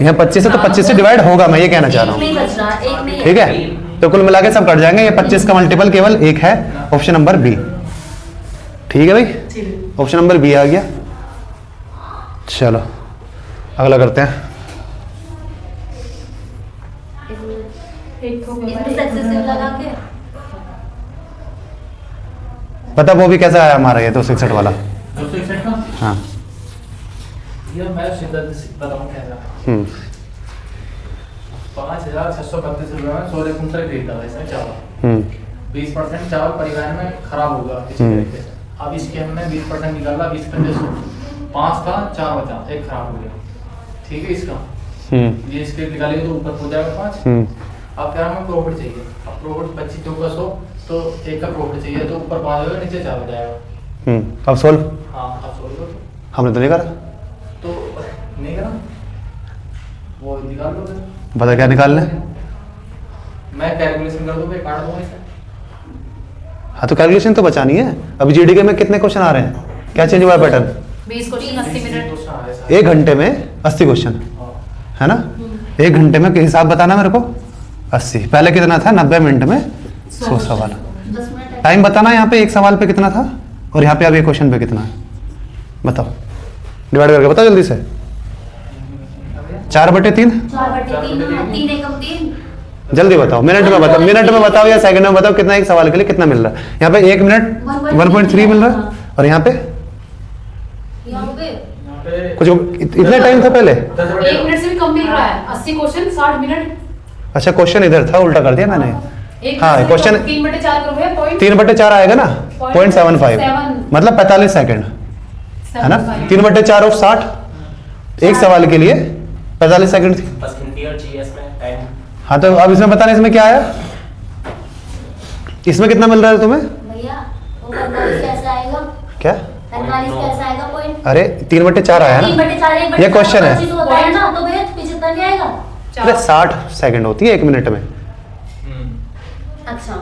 यहाँ 25 है तो 25 से डिवाइड होगा, मैं ये कहना चाह रहा एक नहीं हूँ। बच रहा, एक नहीं है। ठीक है, तो कुल मिला के सब कट जाएंगे। ये 25 का मल्टीपल केवल एक है, ऑप्शन नंबर बी। ठीक है भाई, ऑप्शन नंबर बी आ गया। चलो अगला करते हैं। एक हो गया इसमें सक्सेसिव लगा के पता वो भी कैसा आया हमारा ये 261 वाला। 261 का हाँ ये मैं सीधा बताऊं कैसा। 5,632 रुपये में 16 कुंटल खरीदा था इसमें चावल। 20% चावल परिवहन में खराब होगा इस तरीके से। अब इसके हमने 20% निकाला, 20 5 था, 4 बचा, एक खराब हो गया। ठीक है, इसका ये इसके निकालेंगे तो ऊपर हो जाएगा 5। अब क्या हमें प्रॉफिट चाहिए। अब प्रॉफिट 25 चौका 100 तो एक का प्रॉफिट चाहिए, तो ऊपर 5 होगा, नीचे 4 हो जाएगा। अब सोल्व हाँ अब सोल्व करो हमने तो नहीं करा। तो नहीं करा, वो निकाल लो फिर। बता क्या निकालना है। मैं कैलकुलेशन कर दूंगा, काट दूंगा इसे। हाँ तो कैलकुलेशन तो बचानी है। अभी जीडीके में कितने क्वेश्चन आ रहे हैं, क्या चेंज हुआ है पैटर्न? 20 question 80 minute. तो हाँ, ऐसा। 1 घंटे में 80 क्वेश्चन हाँ। है ना। 1 घंटे में हिसाब बताना मेरे को 80। पहले कितना था, 90 मिनट में 100 सवाल। 10 मिनट टाइम बताना यहाँ पे एक सवाल पे कितना था और यहाँ पे अब एक क्वेश्चन पे कितना है, बताओ। डिवाइड करके बताओ जल्दी से। 4/3 4/3 3 एकम 3 जल्दी बताओ, मिनट में बताओ, मिनट में बताओ या सेकंड में बताओ कितना एक सवाल के लिए कितना मिल रहा है। यहाँ पे 1 मिनट 1.3 मिल रहा है और यहाँ पे यहाँ पे यहाँ पे कुछ इतना टाइम था पहले। 1 मिनट से भी कम मिल रहा है। 80 क्वेश्चन 60 मिनट। अच्छा क्वेश्चन इधर था, उल्टा कर दिया मैंने। हाँ क्वेश्चन 3/4 करोगे पॉइंट 3/4 आएगा ना, 0.75 मतलब 45 सेकंड है ना। 3/4 ऑफ 60 एक सवाल के लिए 45 सेकंड थी। बस हिंदी और जीएस में टाइम। हाँ तो अब इसमें बताना इसमें क्या आया, इसमें कितना मिल रहा है तुम्हें? भैया वो 45 कैसे आएगा? क्या 45 कैसे आएगा पॉइंट? अरे 3/4 आया ना। 3/4 ये question है। 25 होता है ना, तो भैया 75 नहीं आएगा। अरे 60 सेकंड होती है 1 मिनट में, अच्छा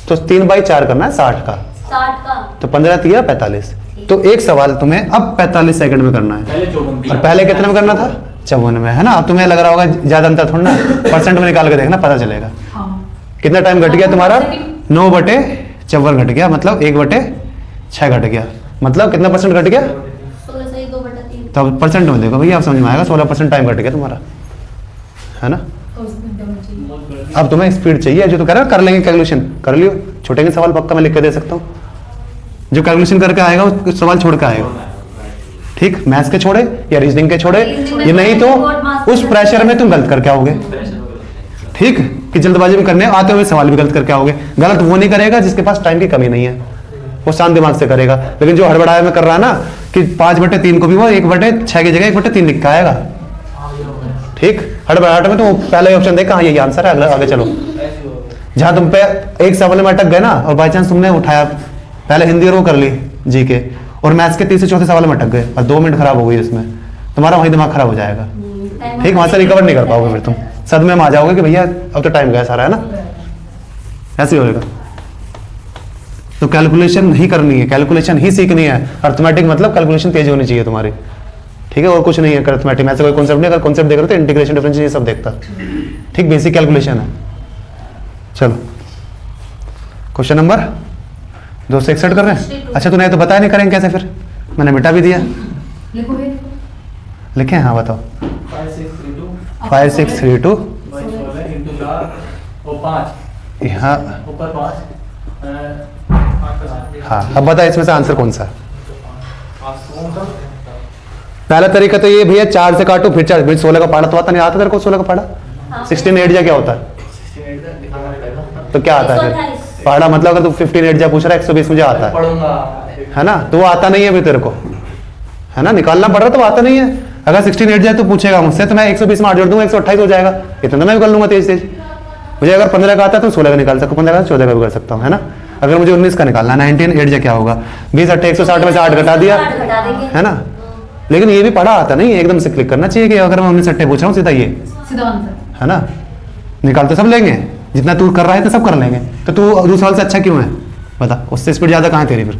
तो 3/4 करना है 60 का, 60 का तो 15 3 45। तो एक सवाल तुम्हें अब 45 सेकंड में करना है पहले 54 और पहले कितने में करना था, 54 में, है ना। अब तुम्हें लग रहा होगा ज्यादा अंतर थोड़ा ना, परसेंट में निकाल के देखना पता चलेगा। हाँ। कितना टाइम घट गया तुम्हारा, 9/54 घट गया, मतलब 1/6 घट गया, मतलब कितना परसेंट घट गया। 16 से 2/3 तो अब परसेंट में देखो भैया, आप समझ में आएगा। 16% टाइम घट गया तुम्हारा, है ना। अब तुम्हें स्पीड चाहिए, जो तो कह रहा है कर लेंगे कैलकुलेशन, कर लियो। छूटेंगे सवाल पक्का मैं लिख के दे सकता हूँ। जो कैलकुलेशन करके आएगा वो सवाल छोड़ के आएगा। ठीक, मैथ्स के छोड़े या रीजनिंग के छोड़े, ये नहीं तो उस प्रेशर में तुम गलत करके आओगे। ठीक, कि जल्दबाजी में करने आते हुए सवाल भी गलत करके आओगे। गलत वो नहीं करेगा जिसके पास टाइम की कमी नहीं है, वो शांत दिमाग से करेगा। लेकिन जो हड़बड़ाया में कर रहा है ना कि 5/3 को भी वो 1/6 की जगह 1/3 लिख के आएगा। ठीक, हड़बड़ाहट में तो पहले ऑप्शन देखा, हाँ यही आंसर है, आगे चलो। जहां तुम पे एक सवाल में अटक गए ना और बाई चांस तुमने उठाया, पहले हिंदी और वो कर ली जी के, और मैथ्स के तीसरे चौथे सवाल में अटक गए और 2 मिनट खराब हो गई इसमें, तुम्हारा वही दिमाग खराब हो जाएगा। ठीक, वहां से रिकवर नहीं कर पाओगे, फिर तुम सदमे में आ जाओगे कि भैया अब तो टाइम गया सारा, है ना। ऐसे ही होगा। तो कैलकुलेशन नहीं करनी है, कैलकुलेशन ही सीखनी है। अर्थमेटिक मतलब कैलकुलेशन तेज होनी चाहिए तुम्हारी। ठीक है, और कुछ नहीं है अर्थमेटिक में, ऐसा कोई कॉन्सेप्ट नहीं। अगर कॉन्सेप्ट देख रहे हो तो इंटीग्रेशन डिफरेंशिएशन ये सब देखता। ठीक, बेसिक कैलकुलेशन है। चलो क्वेश्चन नंबर 261 कर रहे हैं। अच्छा तूने तो बताया नहीं, करेंगे कैसे फिर, मैंने मिटा भी दिया। लिखो भैया। लिखे, हाँ बताओ। 5632 5632 into 4 और 5 यहाँ, ऊपर 5 हाँ अब बता इसमें से आंसर कौन सा है। पहला तरीका तो ये भैया 4 से काटो फिर 4, 16 का पाड़ा तो आता नहीं, आता तेरे को 16 का पाड़ा। 16 8 क्या होता है, तो क्या आता है फिर पाड़ा, मतलब अगर तू 15 8 पूछ रहा है 120 मुझे आता है, पढ़ूंगा है ना। तो वो आता नहीं है भी तेरे को, है ना, निकालना पड़ रहा तो वो आता नहीं है। अगर 16 8 तो पूछेगा मुझसे तो मैं 120 में 8 जोड़ दूंगा, 128 हो जाएगा। इतना मैं भी कर लूंगा तेज तेज। मुझे अगर 15 का आता है तो 16 का निकाल सकता हूँ, 15 का 14 का भी कर सकता हूँ, है ना। अगर मुझे 19 का निकालना, 19 8 क्या होगा, 20 8 160 में से 8 घटा दिया, है ना। लेकिन ये भी पढ़ा आता नहीं है, एकदम से क्लिक करना चाहिए कि अगर मैं 19 8 पूछ रहा हूँ सीधा ये, सीधा आंसर, है ना। निकाल तो सब लेंगे, जितना तू कर रहा है तो सब कर लेंगे। तो तू दूसरे साल से अच्छा क्यों है बता, उससे स्पीड ज्यादा कहाँ है तेरी फिर।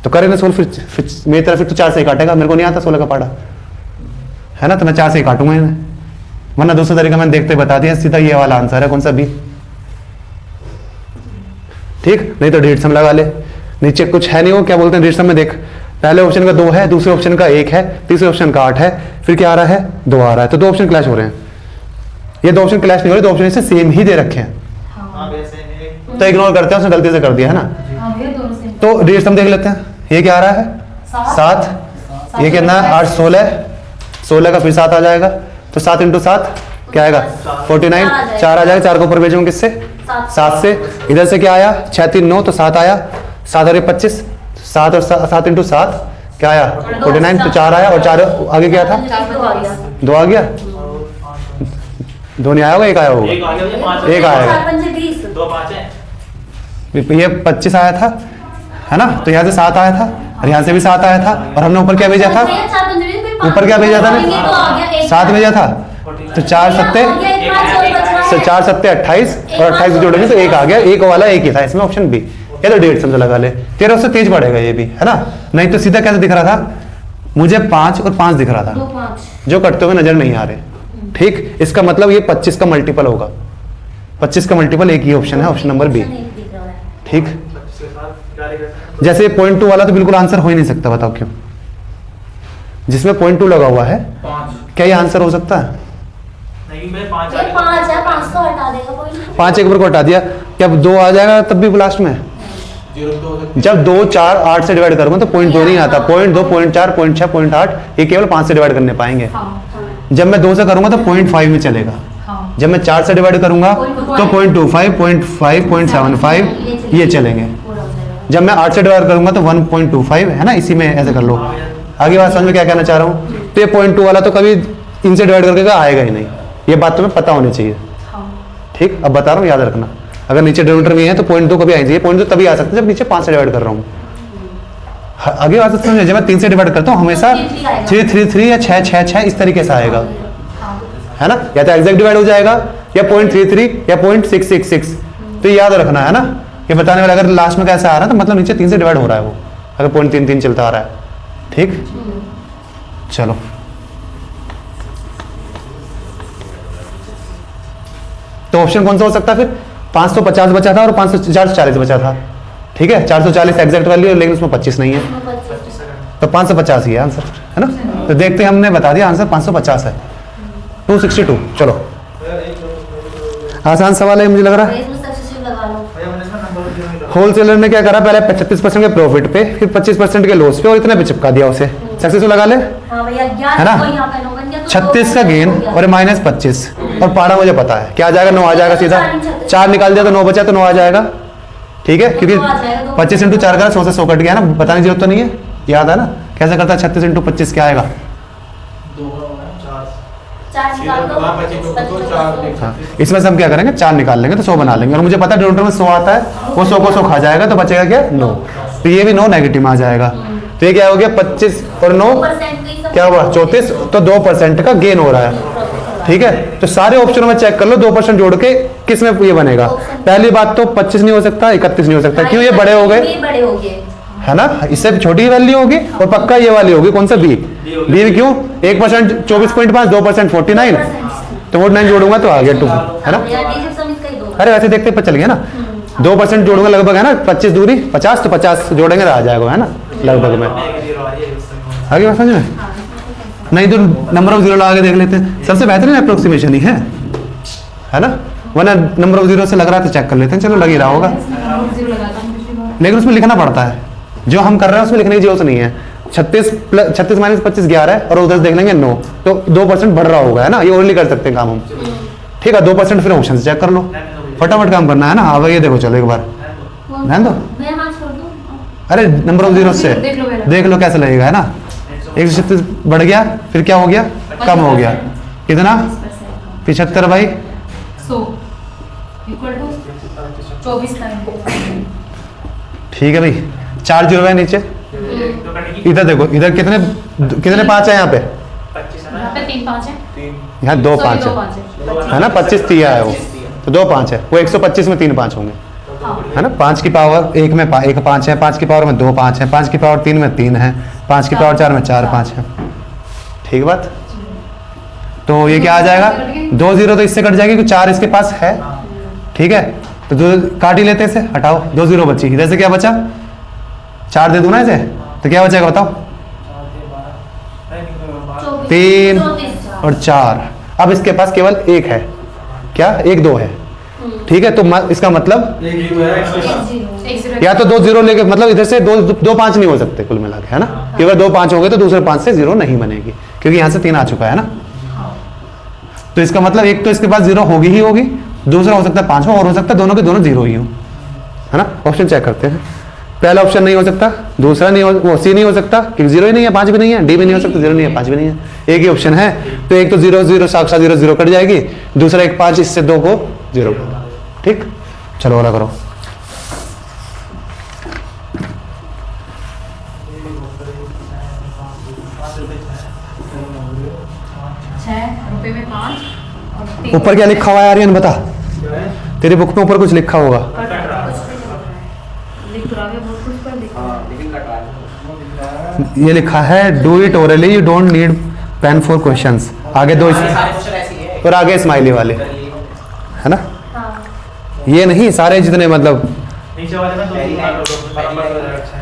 तो करें ना सोल्व, फिर मेरी तरफ फिर तो 4 से ही काटेगा, मेरे को नहीं आता 16 का पाड़ा, है ना, तो मैं 4 से ही काटूंगा इन्हें, वरना दूसरा तरीका मैंने देखते बता दिया, सीधा ये वाला आंसर है, कौन सा बी। ठीक, नहीं तो डिजिट सम लगा ले, नीचे कुछ है नहीं, वो क्या बोलते हैं डिजिट सम में, देख पहले ऑप्शन का 2 है, दूसरे ऑप्शन का 1 है, तीसरे ऑप्शन का 8 है, फिर क्या आ रहा है 2 आ रहा है, तो 2 ऑप्शन क्लैश हो रहे हैं। ये 2 ऑप्शन क्लैश नहीं हो रहे, 2 ऑप्शन इससे सेम ही दे रखे हैं, हाँ वैसे नहीं। तो इग्नोर करते हैं, उसने गलती से कर दिया है ना। हाँ भैया दोनों से। तो डिजिट सम देख लेते हैं, ये क्या आ रहा है 7, ये कितना 8 16 का फिर 7 आ जाएगा, तो 7 × 7 क्या आएगा 49, 4 आ जाएगा, 4 को ऊपर भेजूंगा किससे 7 से, इधर से क्या आया 6 3 9, तो 7 आया, 7 और ये 25, 7 और 7 × 7 क्या आया 49, तो 4 आया, और 4 आगे क्या था 2 आ गया, 2 नहीं आया होगा, 1 आया होगा, एक आगे मुझे 5 एक आएगा, 2 5 है। ये 25 आया था, है ना, तो यहाँ से 7 आया था, और यहाँ से भी 7 आया था, और हमने ऊपर क्या भेजा था, ऊपर क्या भेजा था ना 7 भेजा था, तो 4 सत्ते 28, और 28 जोड़ेंगे तो 1 आ गया, 1 वाला 1 ही था इसमें, ऑप्शन बी। ये तो डेढ़ समझ लगा ले, तेरा उससे तेज बढ़ेगा ये भी, है ना, नहीं तो सीधा कैसे दिख रहा था, मुझे 5 और 5 दिख रहा था, जो कटते हुए नजर नहीं आ रहे। ठीक, इसका मतलब ये 25 का मल्टीपल होगा, 25 का मल्टीपल एक ही ऑप्शन है, ऑप्शन नंबर बी। ठीक, जैसे 0.2 वाला तो बिल्कुल आंसर हो ही नहीं सकता, बताओ क्यों, जिसमें 0.2 लगा हुआ है, 5 क्या ये आंसर हो सकता है? नहीं, मैं 5 ये 5 है, 5 तो हटा देगा कोई। 5 एक बार को हटा दिया, क्या 2 आ जाएगा तब भी लास्ट में? 0 जब 2 4 8 से डिवाइड करूंगा तो 0.2 नहीं आता, 0.2 0.4 0.6 0.8 ये केवल 5 से डिवाइड करने पाएंगे। हाँ, जब मैं 2 से करूंगा तो 0.5 में चलेगा, हाँ। जब मैं 4 से डिवाइड करूंगा तो 0.25 0.5 0.75 ये चलेंगे, जब मैं 8 से डिवाइड करूंगा तो 1.25, है ना, इसी में ऐसे कर लो। आगे बात समझ में क्या कहना चाह रहा हूँ, तो ये 0.2 वाला तो कभी इनसे डिवाइड करके आएगा ही नहीं, ये बात तुम्हें पता होनी चाहिए। ठीक, अब बता रहा हूँ, याद रखना, अगर नीचे डिनोमिनेटर में है तो 0.2 कभी आनी चाहिए, 0.2 तभी आ सकते हैं जब नीचे 5 से डिवाइड कर रहा हूँ। आगे बात समझ, जब मैं 3 से डिवाइड करता हूँ हमेशा 3 3 3 या 6 6 6 इस तरीके से आएगा, है ना, या तो एग्जैक्ट डिवाइड हो जाएगा या 0.33 या 0.666, तो याद रखना है ना, ये बताने वाला अगर लास्ट में कैसा आ रहा है तो मतलब नीचे 3 से डिवाइड हो रहा है वो, अगर 0.33 चलता आ रहा है। ठीक, चलो तो ऑप्शन कौन सा हो सकता है फिर, 550 बचा था और 440 बचा था। ठीक है, 440 एग्जैक्ट वैल्यू है, लेकिन उसमें 25 नहीं है, तो 550 ही है आंसर, है ना। तो देखते हैं, हमने बता दिया आंसर 550 है, 262। चलो आसान सवाल है मुझे लग रहा है। होलसेलर ने क्या करा, पहले 35% के प्रॉफिट पे, फिर 25% के लॉस पे, और इतने पे चिपका दिया उसे, सक्सेसफुल लगा ले, है ना। 36 का गेन और -25, और पारा मुझे पता है क्या आ जाएगा, 9 आ जाएगा सीधा, 4 निकाल दिया तो 9 बचा, तो 9 आ जाएगा। ठीक है, क्योंकि 25 × 4 का 100 से 100 कट गया ना, बताने की जरूरत तो नहीं है, याद है ना कैसे करता है। 36 × 25 क्या आएगा, हाँ, इसमें से हम क्या करेंगे, 4 निकाल लेंगे तो 100 बना लेंगे, और मुझे पता है डिनोमिनेटर में 100 आता है, वो 100 को 100 खा जाएगा, तो बचेगा क्या 9, तो ये भी 9 नेगेटिव में आ जाएगा, तो ये क्या हो गया 25 और 9 क्या हुआ 34, तो 2% का गेन हो रहा है। ठीक है, तो सारे ऑप्शनों में चेक कर लो, 2% जोड़ के किस में ये बनेगा। पहली बात तो 25 नहीं हो सकता, 31 नहीं हो सकता, क्यों, ये बड़े हो गए, है ना, इससे छोटी वैल्यू होगी, और पक्का ये वाली होगी, कौन सा बी, बी क्यों, 1% 24.5, 2% 49, तो 49 जोड़ूंगा तो आ गया 2, है ना। अरे वैसे देखते पता चल गया ना, 2% जोड़ूंगा लगभग, है ना, 25 दूरी 50, तो 50 जोड़ेंगे तो आ जाएगा, है ना, लगभग में। आगे बात समझ में, नहीं तो नंबर ऑफ जीरो लगा के देख लेते हैं, सबसे बेहतरीन अप्रोक्सीमेशन ही है ना, वरना नंबर ऑफ जीरो से लग रहा है तो चेक कर लेते हैं, चलो लग ही रहा होगा, लेकिन उसमें लिखना पड़ता है, जो हम कर रहे हैं उसमें लिखने की जरूरत नहीं है। 36 - 25 11 है, और उधर देख लेंगे 9, तो 2% बढ़ रहा होगा, है ना, ये ओनली कर सकते हैं काम हम। ठीक है, 2% फिर ऑप्शन से चेक कर लो, फटाफट काम करना है ना। अब ये देखो, चलो एक बार ध्यान दो, अरे नंबर ऑफ जीरो से देख लो कैसे लगेगा, है ना, 136 बढ़ गया, फिर क्या हो गया, कम हो गया, कितना 75 बाई 100 = 24। ठीक है भाई, 4 जीरो है नीचे, इधर देखो, इधर कितने 5 है, यहाँ पे 3 5 है, यहाँ 2 5 है ना, 25 दिया है वो, तो 2 5 है, वो 125 में 3 5 होंगे, है ना। 5 की पावर 1 में 1 5 है, 5 की पावर में 2 5 है, 5 की पावर 3 में 3 है, 5 की पावर 4 में 4 5 है। ठीक बात, तो ये क्या आ जाएगा, 2 0 तो इससे कट जाएगी क्योंकि 4 इसके पास है, ठीक है। तो 2 काट ही लेते हैं इसे, हटाओ, 2 0 बची, इधर से क्या बचा, 4 दे दूं ना इसे, तो क्या बचेगा बताओ, 3 और 4। अब इसके पास केवल 1 है, क्या 1 2 है, ठीक है। तो इसका मतलब या तो 2 0 लेके, मतलब इधर से 2 5 नहीं हो सकते कुल मिला के, है ना। अगर 2 5 हो गए तो दूसरे 5 से 0 नहीं बनेगी, क्योंकि यहाँ से 3 आ चुका है ना। तो इसका मतलब एक तो इसके पास 0 होगी ही होगी, दूसरा हो सकता है 5वां, और हो सकता है दोनों के दोनों 0 ही हो, है ना। ऑप्शन चेक करते हैं। पहला ऑप्शन नहीं हो सकता, दूसरा नहीं हो, वो सी नहीं हो सकता क्योंकि 0 ही नहीं है, 5 भी नहीं है, डी भी नहीं हो सकता, 0 नहीं है, 5 भी नहीं है, एक ही ऑप्शन है। तो एक तो 0 0 साक्षात 0 0 कट जाएगी, दूसरा 1 5, इससे 2 को 0, ठीक। चलो वाला करो। ₹6 में 5 और 3 ऊपर क्या लिखा हुआ है आर्यन, बता, तेरी बुक में ऊपर कुछ लिखा होगा। लिख रहा है बहुत कुछ पर लिखा है। ये लिखा है do it orally, you don't need pen for questions. आगे 2 सारे क्वेश्चन ऐसे ही है और आगे स्माइली वाले, है ना। ये नहीं, सारे जितने मतलब नीचे वाले में दो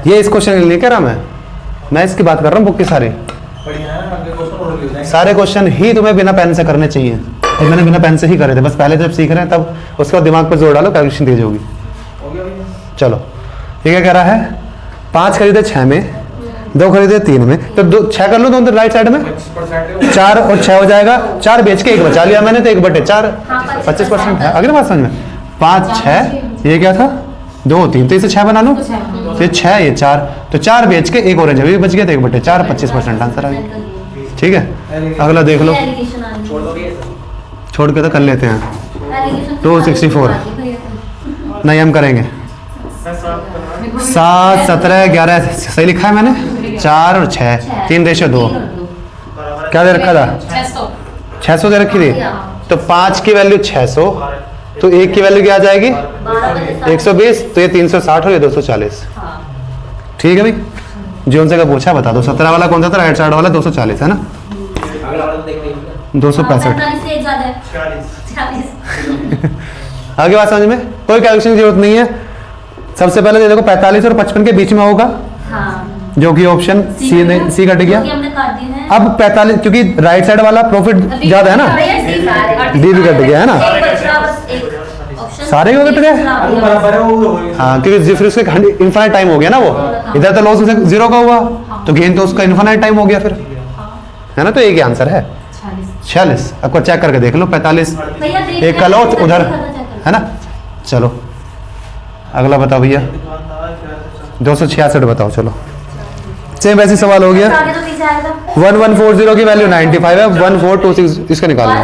ये इस क्वेश्चन नहीं कह रहा मैं इसकी बात कर रहा हूँ बुक की सारी, बढ़िया है ना, आगे क्वेश्चन और लिख देंगे। सारे क्वेश्चन ही तुम्हें बिना पेन से करने चाहिए, और मैंने बिना पेन से ही करे थे, बस पहले जब सीख रहे हैं तब उसके बाद दिमाग पर जोर डालो, कैलकुलेशन तेज होगी। हो गया भैया। चलो ये क्या कह रहा है, 5 खरीदे 6 में, 2 खरीदे 3 में, तो 6 कर लो दोनों राइट साइड में, 4 और 6 हो जाएगा, 4 बेच के 1 बचा लिया मैंने, तो 1/4 25% है। आगे ना बात समझ में, 5 6 ये क्या था, 2 3, तो इसे 6 बना लो, तो ये 6 ये 4, तो 4 बेच के 1 ऑरेंज अभी बच गया, तो 1/4 25% आंसर आ गया, ठीक है। अगला देख लो, छोड़ दो भैया। छोड़ के तो कर लेते हैं, 264 नहीं हम करेंगे, मैं साफ करना 7 17 11 सही लिखा है मैंने, 4 और 6 3/2 बराबर क्या दे रखा था, 600 600 दे रखी थी, तो 5 की वैल्यू 600, तो 1 की वैल्यू क्या आ जाएगी 120, तो ये 360 और ये 240, ठीक है भाई। जो उनसे का पूछा बता दो, 17 वाला कौन सा था, राइट साइड वाला 240 है ना, अगला वाला देख लीजिए। 265। 40 आगे बात समझ में, कोई कैलकुलेशन की जरूरत नहीं है। सबसे पहले ये देखो 45 और 55 के बीच में होगा, जो कि ऑप्शन सी कट गया। अब 45 क्योंकि राइट साइड वाला प्रॉफिट ज्यादा है ना, डी भी कट गया है ना, सारे ही कट गए। बराबर है वो हाँ क्योंकि फिर उसके इन्फाइनाइट टाइम हो गया ना, वो इधर तो लॉस 0 का हुआ, तो गेन तो उसका इन्फाइनाइट टाइम हो गया फिर, है ना। तो एक ही आंसर है 46। आपको चेक करके देख लो, 45 एक का लॉस उधर है ना। चलो अगला बताओ भैया, 266 बताओ। चलो सेम वैसे सवाल हो गया। 1140 की वैल्यू 95 है, 1426 इसका निकालना।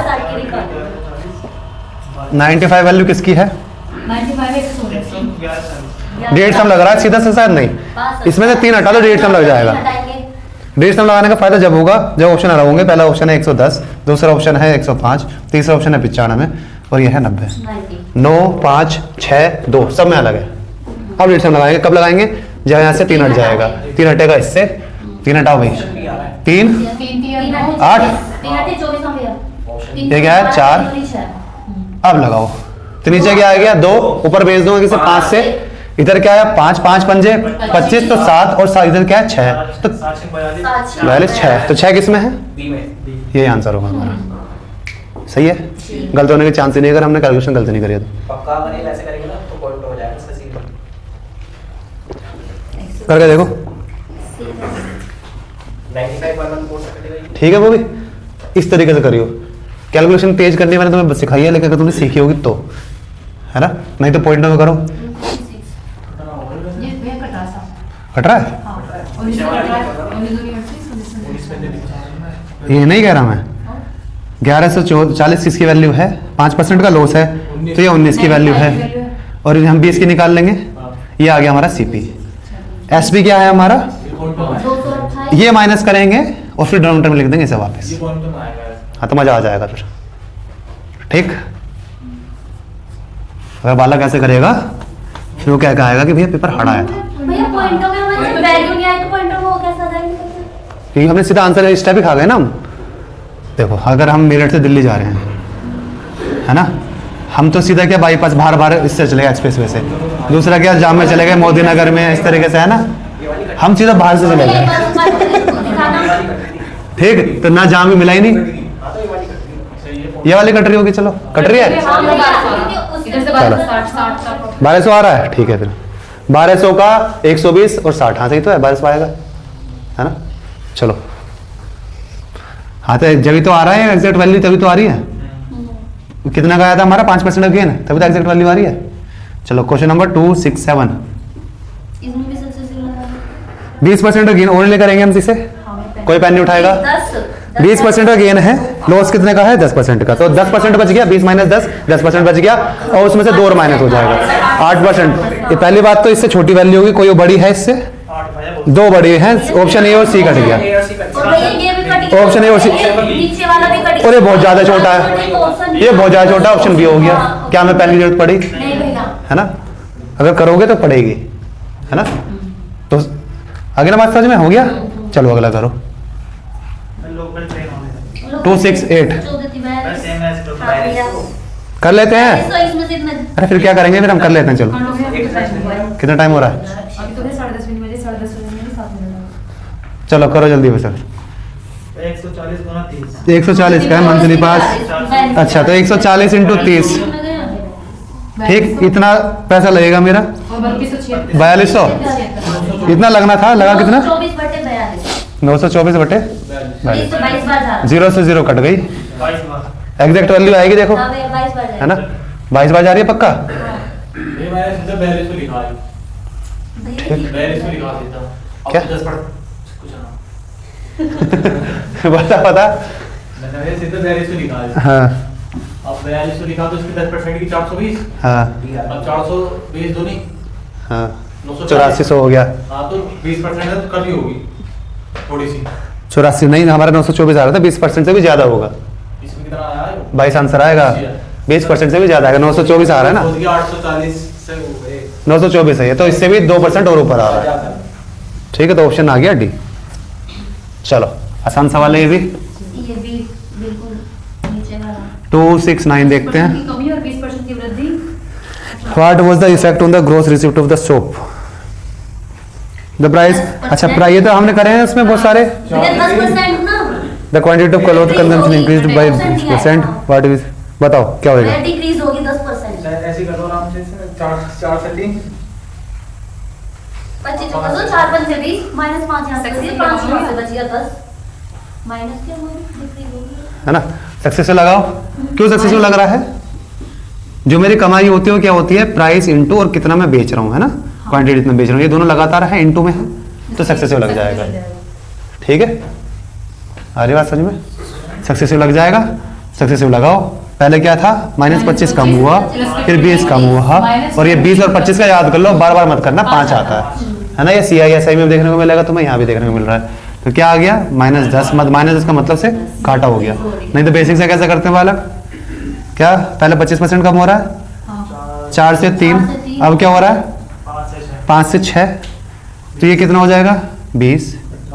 95 वैल्यू किसकी है, 95 डेढ़ सम लग रहा है सीधा से, शायद नहीं, इसमें से 3 हटा दो, डेढ़ सम लग जाएगा। डेढ़ सम लगाने का फायदा जब होगा जब ऑप्शन अलग होंगे। पहला ऑप्शन है 110, दूसरा ऑप्शन है 105, तीसरा ऑप्शन है 95 और यह है 90। 9 5 6 2 सब में अलग है। अब डेढ़ सम लगाएंगे, कब लगाएंगे, जब यहाँ से 3 हट जाएगा, 3 हटेगा इससे, 3 हटाओ भाई, 3 8 ये क्या है 4। अब लगाओ, तो नीचे क्या आ गया 2, ऊपर भेज दूंगा किसे 5 से, इधर क्या है 5 5 पंजे 25, तो 7 और 7 इधर क्या है 6, तो 42 तो 6 किस में है, बी में। ये आंसर होगा हमारा। सही है, गलत होने के चांस ही नहीं, अगर हमने कैलकुलेशन गलत नहीं करी है तो। पक्का बने ऐसे करेंगे ना तो पॉइंट हो जाएगा इसका सीधा। करके देखो, 95 पर 1 कोर्स कटेगा। ठीक है। वो भी इस तरीके से करियो, कैलकुलेशन तेज करनी मैंने तुम्हें सिखाई है, लेकिन अगर तुमने सीखी होगी तो, है ना, नहीं तो पॉइंट में करो। ये भैया कटा सा। कट रहा है, हाँ, और इसमें कटा है, और इधर ये ये नहीं कह रहा मैं। 1140 किसकी वैल्यू है, 5% का लॉस है, तो ये 19 की वैल्यू है, और हम 20 की निकाल लेंगे, ये आ गया हमारा सीपी। एसपी क्या है हमारा, ये माइनस करेंगे और फिर डिनोमिनेटर में लिख देंगे इसे वापस। हाँ तो मजा आ जाएगा फिर, ठीक। अगर बालक ऐसे करेगा फिर वो क्या कहेगा कि भैया पेपर हार्ड आया था, क्योंकि हमने सीधा आंसर इस टाइप ही खा गए ना हम। देखो अगर हम मेरठ से दिल्ली जा रहे हैं, है ना, हम तो सीधा क्या बाईपास बाहर बाहर इससे चले गए एक्सप्रेस वे से, दूसरा क्या जाम में चले गए मोदी नगर में, इस तरीके से, है ना, हम सीधा बाहर से चले गए। ठीक, तो ना जाम भी मिला ही नहीं। ये वाली कट रही होगी, चलो कट रही है, इधर से 1260 1200 आ रहा है, ठीक है फिर 1200 का 120 और 60, हाँ सही तो है, 1200 आएगा, है ना। चलो हाँ, तो जब तो आ रहा है एग्जैक्ट वैल्यू, तभी तो आ रही है। कितना का आया था हमारा, 5% का गेन, तभी तो एग्जैक्ट वैल्यू आ रही है। चलो क्वेश्चन नंबर 267, इसमें भी सक्सेसफुल लगा 20% का गेन ओनली करेंगे हम इसे, कोई पेन नहीं उठाएगा। 20% का गेन है, लॉस कितने का है, 10% का, तो 10% बच गया, 20 माइनस 10, 10% बच गया, और उसमें से 2 और माइनस हो जाएगा, 8%। ये पहली बात तो इससे छोटी वैल्यू होगी, कोई बड़ी है इससे, 2 बड़ी है, ऑप्शन ए और सी कट गया, ऑप्शन ए और सी, नीचे वाला भी कट और ये बहुत ज्यादा छोटा है, ये बहुत ज्यादा छोटा, ऑप्शन बी हो गया। क्या हमें पेन की जरूरत पड़ी, नहीं भैया, है ना, अगर करोगे तो पड़ेगी, है ना। तो अगला बात समझ में हो गया, चलो अगला करो। लोकल ट्रेन होने 268 बस सेम है तो 2200 कर लेते हैं। इसमें से इतना अरे फिर क्या करेंगे, फिर हम कर लेते हैं, चलो। हाँ, लोग हैं, कितना टाइम हो रहा है, अभी तो है 10:30 बजे, 10:30 बजे 7 मिनट। चलो करो जल्दी बस। 140 गुना 30 140 का है मंथली पास, अच्छा तो 140 इंटू 30, ठीक, इतना पैसा लगेगा मेरा, और 2276 4200, इतना लगना था, लगा कितना, 24/42 924 बटे 22 बार जा रहा 0 से 0 कट गई, 22 बार एग्जैक्ट वैल्यू आएगी, देखो, 22 बार है ना, 22 बार जा रही है पक्का। ये मैंने सीधा 4200 लिखा है, 4200 लिखा देता हूँ। अब क्या? 10% कुछ ना, बता पता, मैंने सीधा 4200 लिखा है। हाँ अब 4200 लिखा तो इसकी 10% की 420, हाँ अब 420 दूनी हाँ 940 8400 हो गया, हाँ, तो 20% है तो कट ही होगी थोड़ी सी। 84 नहीं, हमारा 924 आ रहा था, 20% से भी ज्यादा होगा, इसमें कितना आया है? 22 आंसर आएगा, 20% से भी ज्यादा आएगा, 924 आ रहा है ना, 840 से हो गए 924 है ये, तो इससे भी 2% और ऊपर आ रहा है, ठीक है, तो ऑप्शन आ गया डी। चलो आसान सवाल है ये भी। ये भी बिल्कुल नीचे वाला 269 देखते हैं। 20% की कमी और 20% की वृद्धि। What was the effect on the gross receipt of the soap? The price, अच्छा प्राइस ये तो हमने करे हैं उसमें बहुत सारे। भैया 10% ना, The quantity of cloth consumption increased by 20%. What is, बताओ क्या होएगा? डिक्रीज होगी 10%। ऐसी कर दो आराम से, 4 से 3 25 कर दो, 4 पंचे 20 माइनस 5 यहाँ से 5 यहाँ से बच गया 10 माइनस क्या होगी, डिक्रीज होगी, है ना, सक्सेसफुल लगाओ। क्यों सक्सेसफुल लग रहा है, जो मेरी कमाई होती है वो क्या होती है, प्राइस इंटू और कितना मैं बेच रहा हूँ, है ना, क्वांटिटी कितना बेच रहा हूँ, ये दोनों लगातार है, इंटू में है, तो सक्सेसफुल लग जाएगा, ठीक है। आ रही बात समझ में, सक्सेसफुल लग जाएगा, सक्सेसफुल लगाओ। पहले क्या था, -25 कम हुआ, फिर 20 कम हुआ, और ये 20 और 25 का याद कर लो, बार बार मत करना, 5 आता है ना, ये CISI में देखने को मिलेगा तुम्हें, यहाँ भी देखने को मिल रहा है, तो क्या आ गया, -10, -10 का मतलब से काटा हो गया, नहीं तो बेसिक से कैसे करते हैं बालक, क्या पहले 25% कम हो रहा है, 4 से 3, अब क्या हो रहा है, 5 से 6, तो ये कितना हो जाएगा, 20,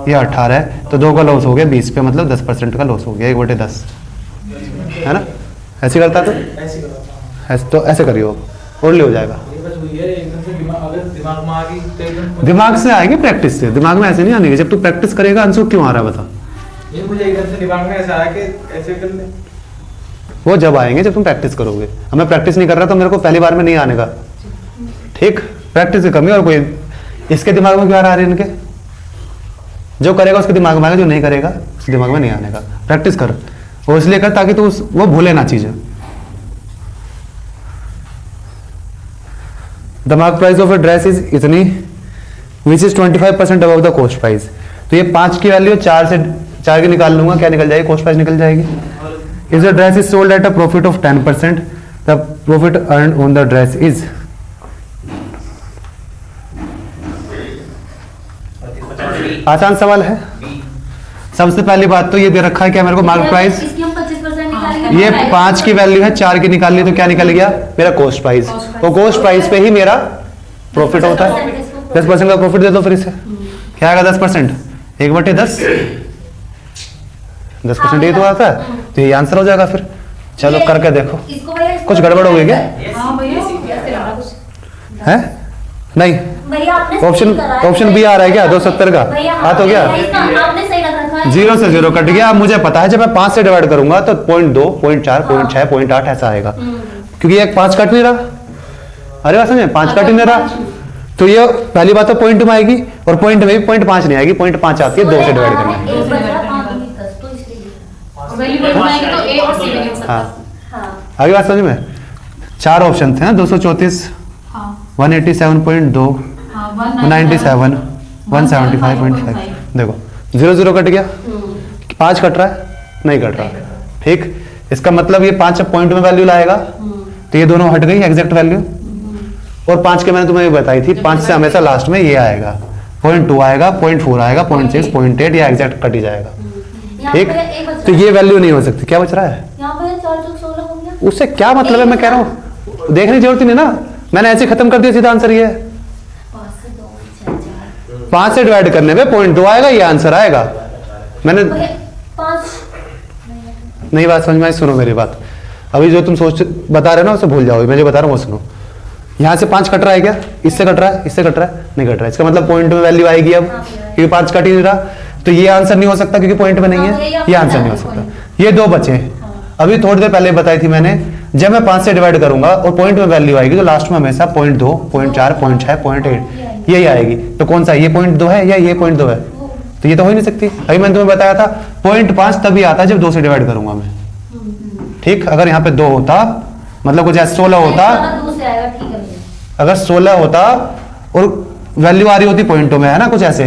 ये 18 है, तो 2 का लॉस हो गया 20 पे, मतलब 10% का लॉस हो गया, 1/10, है ना, ऐसे करता तो ऐसी कर रहा ऐसे, तो ऐसे करियो, ओनली हो जाएगा। ये बस वही है, एकदम से दिमाग, अगर दिमाग में आ गई तो एकदम दिमाग से आएगी, प्रैक्टिस से, दिमाग में ऐसे नहीं आने की, जब तू प्रैक्टिस करेगा आंसर क्यों आ रहा है बता, ये मुझे एकदम से दिमाग में ऐसा आया कि ऐसे कर ले। वो जब आएंगे जब तुम प्रैक्टिस करोगे, अब मैं प्रैक्टिस नहीं कर रहा तो मेरे को पहली बार में नहीं आने का, ठीक, प्रैक्टिस की कमी, और कोई इसके दिमाग में क्या आ रहा है, इनके जो करेगा उसके दिमाग में आएगा, जो नहीं करेगा उसके दिमाग में नहीं आने का, प्रैक्टिस कर, वो इसलिए कर ताकि तू वो भूले ना चीजें। The mark price of a dress is इतनी which is 25% above the cost price, तो ये 5 की वैल्यू 4 से 4 की निकाल लूंगा, क्या निकल जाएगी, कॉस्ट प्राइस निकल जाएगी। If the dress is sold at a profit of 10%, the profit earn on the dress is, आसान सवाल है। सबसे पहली बात तो ये दे रखा है क्या मेरे को, मार्क प्राइस, इसकी हम 25% निकालेंगे, ये 5 की वैल्यू है, 4 की निकाल ली तो क्या निकल गया, मेरा कॉस्ट प्राइस, वो कॉस्ट प्राइस पे ही मेरा प्रॉफिट होता है, 10% का प्रॉफिट दे दो फिर इसे, क्या आएगा 10%, 1/10, 10% ये तो आता है, तो ये आंसर हो जाएगा फिर। चलो ये- करके देखो। इसको भैया इसको कुछ गड़बड़ हो गई क्या? हाँ भैया ऐसे लग रहा कुछ। है नहीं, भैया आपने ऑप्शन सही करा है। ऑप्शन बी आ रहा है क्या? 270 का भैया हाथ हो गया, इसका आपने सही रख रखा है। 0 से 0 कट गया। अब मुझे पता है जब मैं 5 से डिवाइड करूंगा तो 0.2, 0.4, 0.6, 0.8 ऐसा आएगा, क्योंकि एक 5 कट नहीं रहा। अरे बात समझे, 5 कट ही नहीं रहा, तो ये पहली बात तो पॉइंट में आएगी, और पॉइंट में भी 0.5 नहीं आएगी, 0.5 आती है 2 से डिवाइड करने में। 1 बचा 5 दूनी 10 तो इसलिए। वैल्यू बढ़ जाएगी तो ए और सी में नहीं हो सकता। हाँ, हाँ आगे बात समझ में। 4 ऑप्शन थे ना, 234, हाँ 187.2, हाँ 197, 175.5। देखो 0 0 कट गया, 5 कट रहा है, नहीं कट रहा। ठीक, इसका मतलब ये 5 पॉइंट में वैल्यू लाएगा, तो ये दोनों हट गई एग्जैक्ट वैल्यू। और 5 के मैंने तुम्हें बताई थी, 5 से हमेशा लास्ट में ये आएगा, 0.2 आएगा, 0.4 आएगा, 0.6, 0.8, या एग्जैक्ट कट ही जाएगा। यहाँ ठीक, पे एक बच तो रहा ये वैल्यू नहीं हो सकती। क्या बच रहा है? है। यहाँ पे 4 चौक 16 हो गया। उससे क्या मतलब है, मैं कह रहा हूँ देखने की जरूरत ही नहीं ना, मैंने ऐसे खत्म कर दिया, सीधा आंसर ये है। 5 से 2 6 4 5 से डिवाइड करने पे 0.2 आएगा, ये आंसर आएगा। मैंने 5 नहीं, बात समझ में आई? सुनो मेरी बात, अभी जो तुम सोच बता रहे हो ना उसे भूल जाओ, मैं जो बता रहा हूँ वो सुनो। यहाँ से 5 कट रहा है क्या? इससे कट रहा है, इससे कट रहा है, नहीं कट रहा है। इसका मतलब पॉइंट में वैल्यू आएगी अब, क्योंकि 5 कट ही नहीं रहा, तो ये आंसर नहीं हो सकता क्योंकि पॉइंट में नहीं है, ये आंसर नहीं हो सकता। ये 2 बचे। अभी थोड़ी देर पहले बताई थी मैंने, जब मैं 5 से डिवाइड करूंगा और पॉइंट में वैल्यू आएगी तो लास्ट में हमेशा 0.2, 0.4, 0.6, 0.8 यही आएगी। तो कौन सा, ये 0.2 है या ये 0.2 है? तो ये तो हो ही नहीं सकती। अभी मैंने तुम्हें बताया था 0.5 तभी आता है जब 2 से डिवाइड करूंगा मैं। ठीक, अगर यहाँ पे 2 होता, मतलब कुछ ऐसे 16 होता, दूर से आएगा। ठीक है भैया। अगर 16 होता और वैल्यू आ रही होती पॉइंटों में, है ना कुछ ऐसे,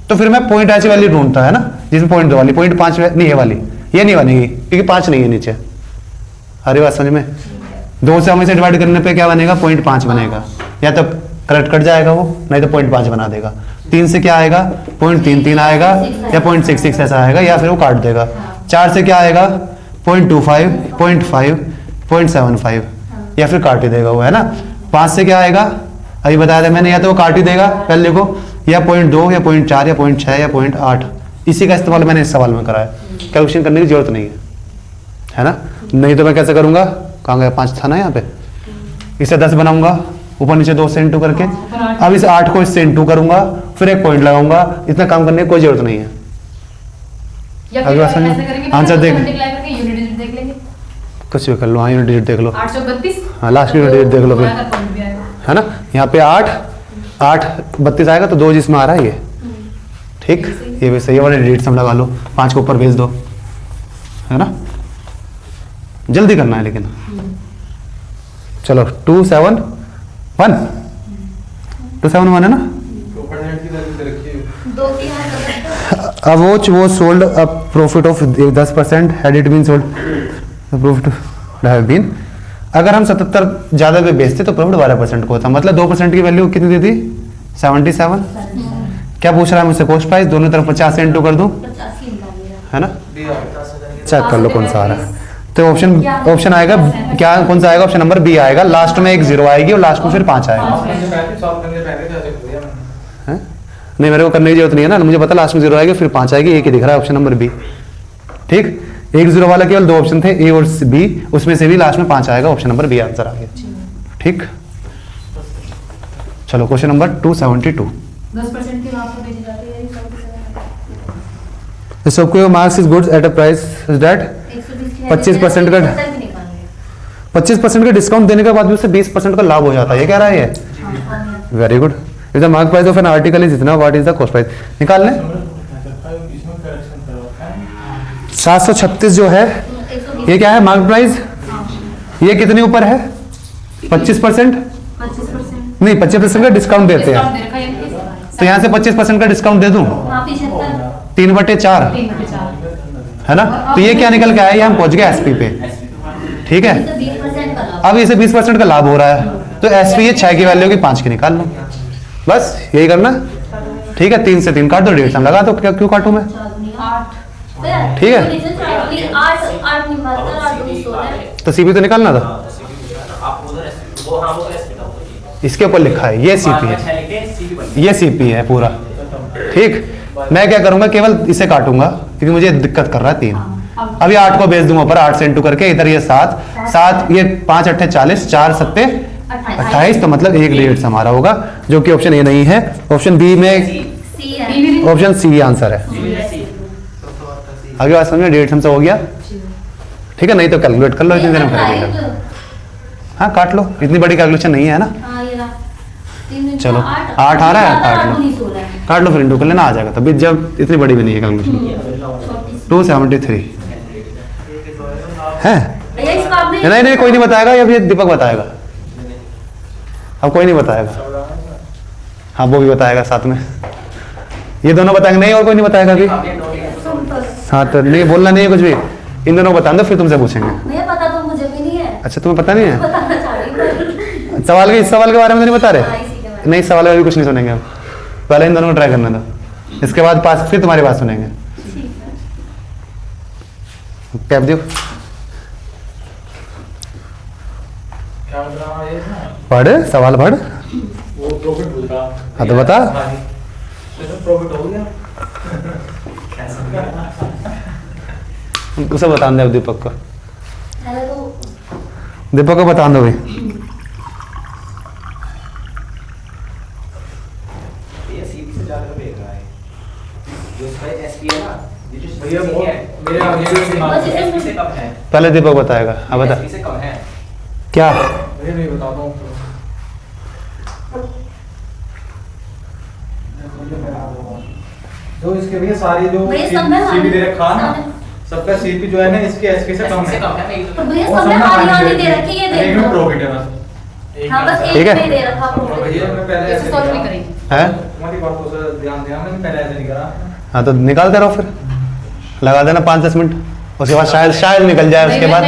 तो फिर मैं पॉइंट ऐसी वैल्यू ढूंढता, है ना, जिसमें 0.2 वाली, 0.5 नहीं, ये वाली ये नहीं बनेगी क्योंकि 5 नहीं है नीचे। अरे बात समझ में, 2 से हमेशा डिवाइड करने पे क्या बनेगा? 0.5 बनेगा, या तो करेक्ट कट जाएगा वो, नहीं तो 0.5 बना देगा। 3 से क्या आएगा? 0.33 आएगा, या 0.66 ऐसा आएगा, या फिर वो काट देगा। 4 से क्या आएगा? 0.25, 0.5, 0.75, या फिर काट ही देगा वो, है ना। 5 से क्या आएगा? अभी बताया था मैंने, या तो वो काट ही देगा पहले को, या 0.2, या 0.4, या 0.6, या 0.8। इसी का इस्तेमाल मैंने इस सवाल में करा है, कैलकुलेशन करने की जरूरत नहीं है ना। नहीं तो मैं कैसे करूंगा? कहाँ गया? 5 था ना यहाँ पे, इसे 10 बनाऊंगा, ऊपर नीचे 2 से इंटू करके। अब इस 8 को इससे इंटू करूंगा, फिर एक पॉइंट लगाऊंगा। इतना काम करने की कोई जरूरत नहीं है। या अगला फिर आसान है। ऐसा करेंगे, आंसर देख। मल्टीप्लाई करके यूनिट डिजिट देख लेंगे। कुछ भी कर लो, हाँ यूनिट डिजिट देख लो, 832। हाँ लास्ट की यूनिट डिजिट देख लो फिर, बड़ा का point भी आएगा। है ना। यहाँ पे 8 32 आएगा, तो 2 जिसमें आ रहा है ये। ठीक, ये भी सही है, वाले डिजिट सम लगा लो, 5 को ऊपर भेज दो, है ना। जल्दी करना है लेकिन। चलो 271 है ना। 2 3 अब वो sold a profit of 10%, had it been sold profit have been. अगर हम 77 ज्यादा पे बेचते तो प्रॉफिट 12% को होता, मतलब 2% की वैल्यू कितनी दी थी? 77। क्या पूछ रहा है मुझसे? कॉस्ट प्राइस दोनों तरफ 50 से इंटू कर दूं, 85 निकाल लिया। है ना। चेक कर लो कौन सा आ रहा है। तो ऑप्शन आएगा क्या, कौन सा आएगा? ऑप्शन नंबर बी आएगा। लास्ट में एक 0 आएगी और लास्ट में फिर 5 आएगा। हैं? नहीं, मेरे को करने की जरूरत नहीं है ना, मुझे पता लास्ट में 0 आएगी फिर 5 आएगी, एक ही दिख रहा है ऑप्शन नंबर बी। ठीक, 1 0 वाला केवल 2 ऑप्शन थे, ए और बी, उसमें से भी लास्ट में 5 आएगा, ऑप्शन नंबर बी आंसर आ गया। ठीक, चलो क्वेश्चन नंबर 272। 10% की वहाँ पर भेजी जाती है, 100%। सबको marks is goods at a price that 25% का 25% का डिस्काउंट देने के बाद भी उसे 20% का लाभ हो जाता है, ये कह रहा है ये। Very good. If the mark price of an article is इतना, what is the cost price? निकाल लें। 736 जो है ये क्या है? Mark price. ये कितने ऊपर है? 25%? 25% नहीं, 25% का डिस्काउंट देते डिस्काउंट हैं, दे रखा है इनके। तो यहाँ से 25% का डिस्काउंट दे दूं, 3/4, 3/4 है ना। तो ये क्या निकल के आया? ये हम पहुंच गए एसपी पे। ठीक है, 20% का लाभ। अब इसे 20% का लाभ हो रहा है, तो एसपी ये 6 की वैल्यू की 5 की निकाल लो, बस यही करना। ठीक है, 3 से 3 काट दो, 1.5 सम लगा दो। क्या क्यों काटूं मैं? 8 ठीक है। 8 निकालकर 8 2 16 तो सीपी तो निकालना था, इसके ऊपर लिखा है ये सीपी है, ये सीपी है पूरा। ठीक, मैं क्या करूंगा, केवल इसे काटूंगा, क्योंकि मुझे दिक्कत कर रहा है 3। अब अभी 8 को भेज दूंगा ऊपर, 8 से इंटू करके, इधर ये 7 7, ये 5 8 40, 4 7 28, तो मतलब 1 हमारा होगा, जो कि ऑप्शन ए नहीं है। ऑप्शन बी में, सी है। ऑप्शन सी आंसर है। आगे बात समझ में, 1.5 से हो गया, ठीक है, नहीं तो कैलकुलेट कर लो, इतनी देर में करेंगे। हाँ काट लो, इतनी बड़ी कैलकुलेशन नहीं है ना। हाँ ये रहा। 3 चलो, 8 आ रहा है, काट लो, काट लो, फिर इंटू कर लेना, आ जाएगा। तभी जब इतनी बड़ी भी नहीं है कैलकुलेशन। 273 है। नहीं नहीं, कोई नहीं बताएगा, अब ये दीपक बताएगा, अब कोई नहीं बताएगा। हाँ वो भी बताएगा साथ में, ये दोनों बताएंगे, नहीं और कोई नहीं बताएगा अभी। हाँ तो नहीं बोलना नहीं है कुछ भी, इन दोनों को बता दो, फिर तुमसे पूछेंगे। भैया पता तो मुझे भी नहीं है। अच्छा तुम्हें पता नहीं है? बताना चाह रही हूँ। सवाल के, इस सवाल के बारे में तो नहीं बता हाँ, रहे? इसी के बारे में। नहीं, सवाल का भी कुछ नहीं सुनेंगे अब, पहले इन दोनों को ट्राई करने दो, इसके बाद पास फिर तुम्हारी बात सुनेंगे। ठीक है। कैप दियो, क्या बोल रहा है ये ना? पढ़ सवाल पढ़। वो प्रॉफिट बोल रहा। हाँ, तो बता। तो प्रॉफिट हो गया। उसे बता दो दीपक को, पहले तो दीपक को बता दो भाई। ये सीधी से जाकर देख रहा है जो उसका एसपी है ना, ये जो भैया CC बहुत है, मेरे आगे से बस इसे- एसपी से कम है, पहले दीपक बताएगा, अब बता एसपी से कम है। क्या। भैया नहीं बताता हूँ। जो इसके भैया सारी जो भैया सब में सीपी दे रखा है ना, सामने- सबका सीपी जो है ना इसके एसपी से कम एसपी से है। कम है, मैं तो भैया और सब में सब हारी में हारी हारी दे रखी है, ये एक देख में लो। प्रॉफिट है बस। हाँ बस ठीक एक है। में दे रखा तो प्रॉफिट। भैया मैं पहले ऐसे इसे सॉल्व नहीं नहीं करा। करेंगे। है? तुम्हारी बातों से ध्यान देना, मैंने पहले ऐसे नहीं करा। हाँ तो निकालते रहो, फिर लगा देना 5-10 मिनट, उसके बाद शायद निकल जाए, उसके बाद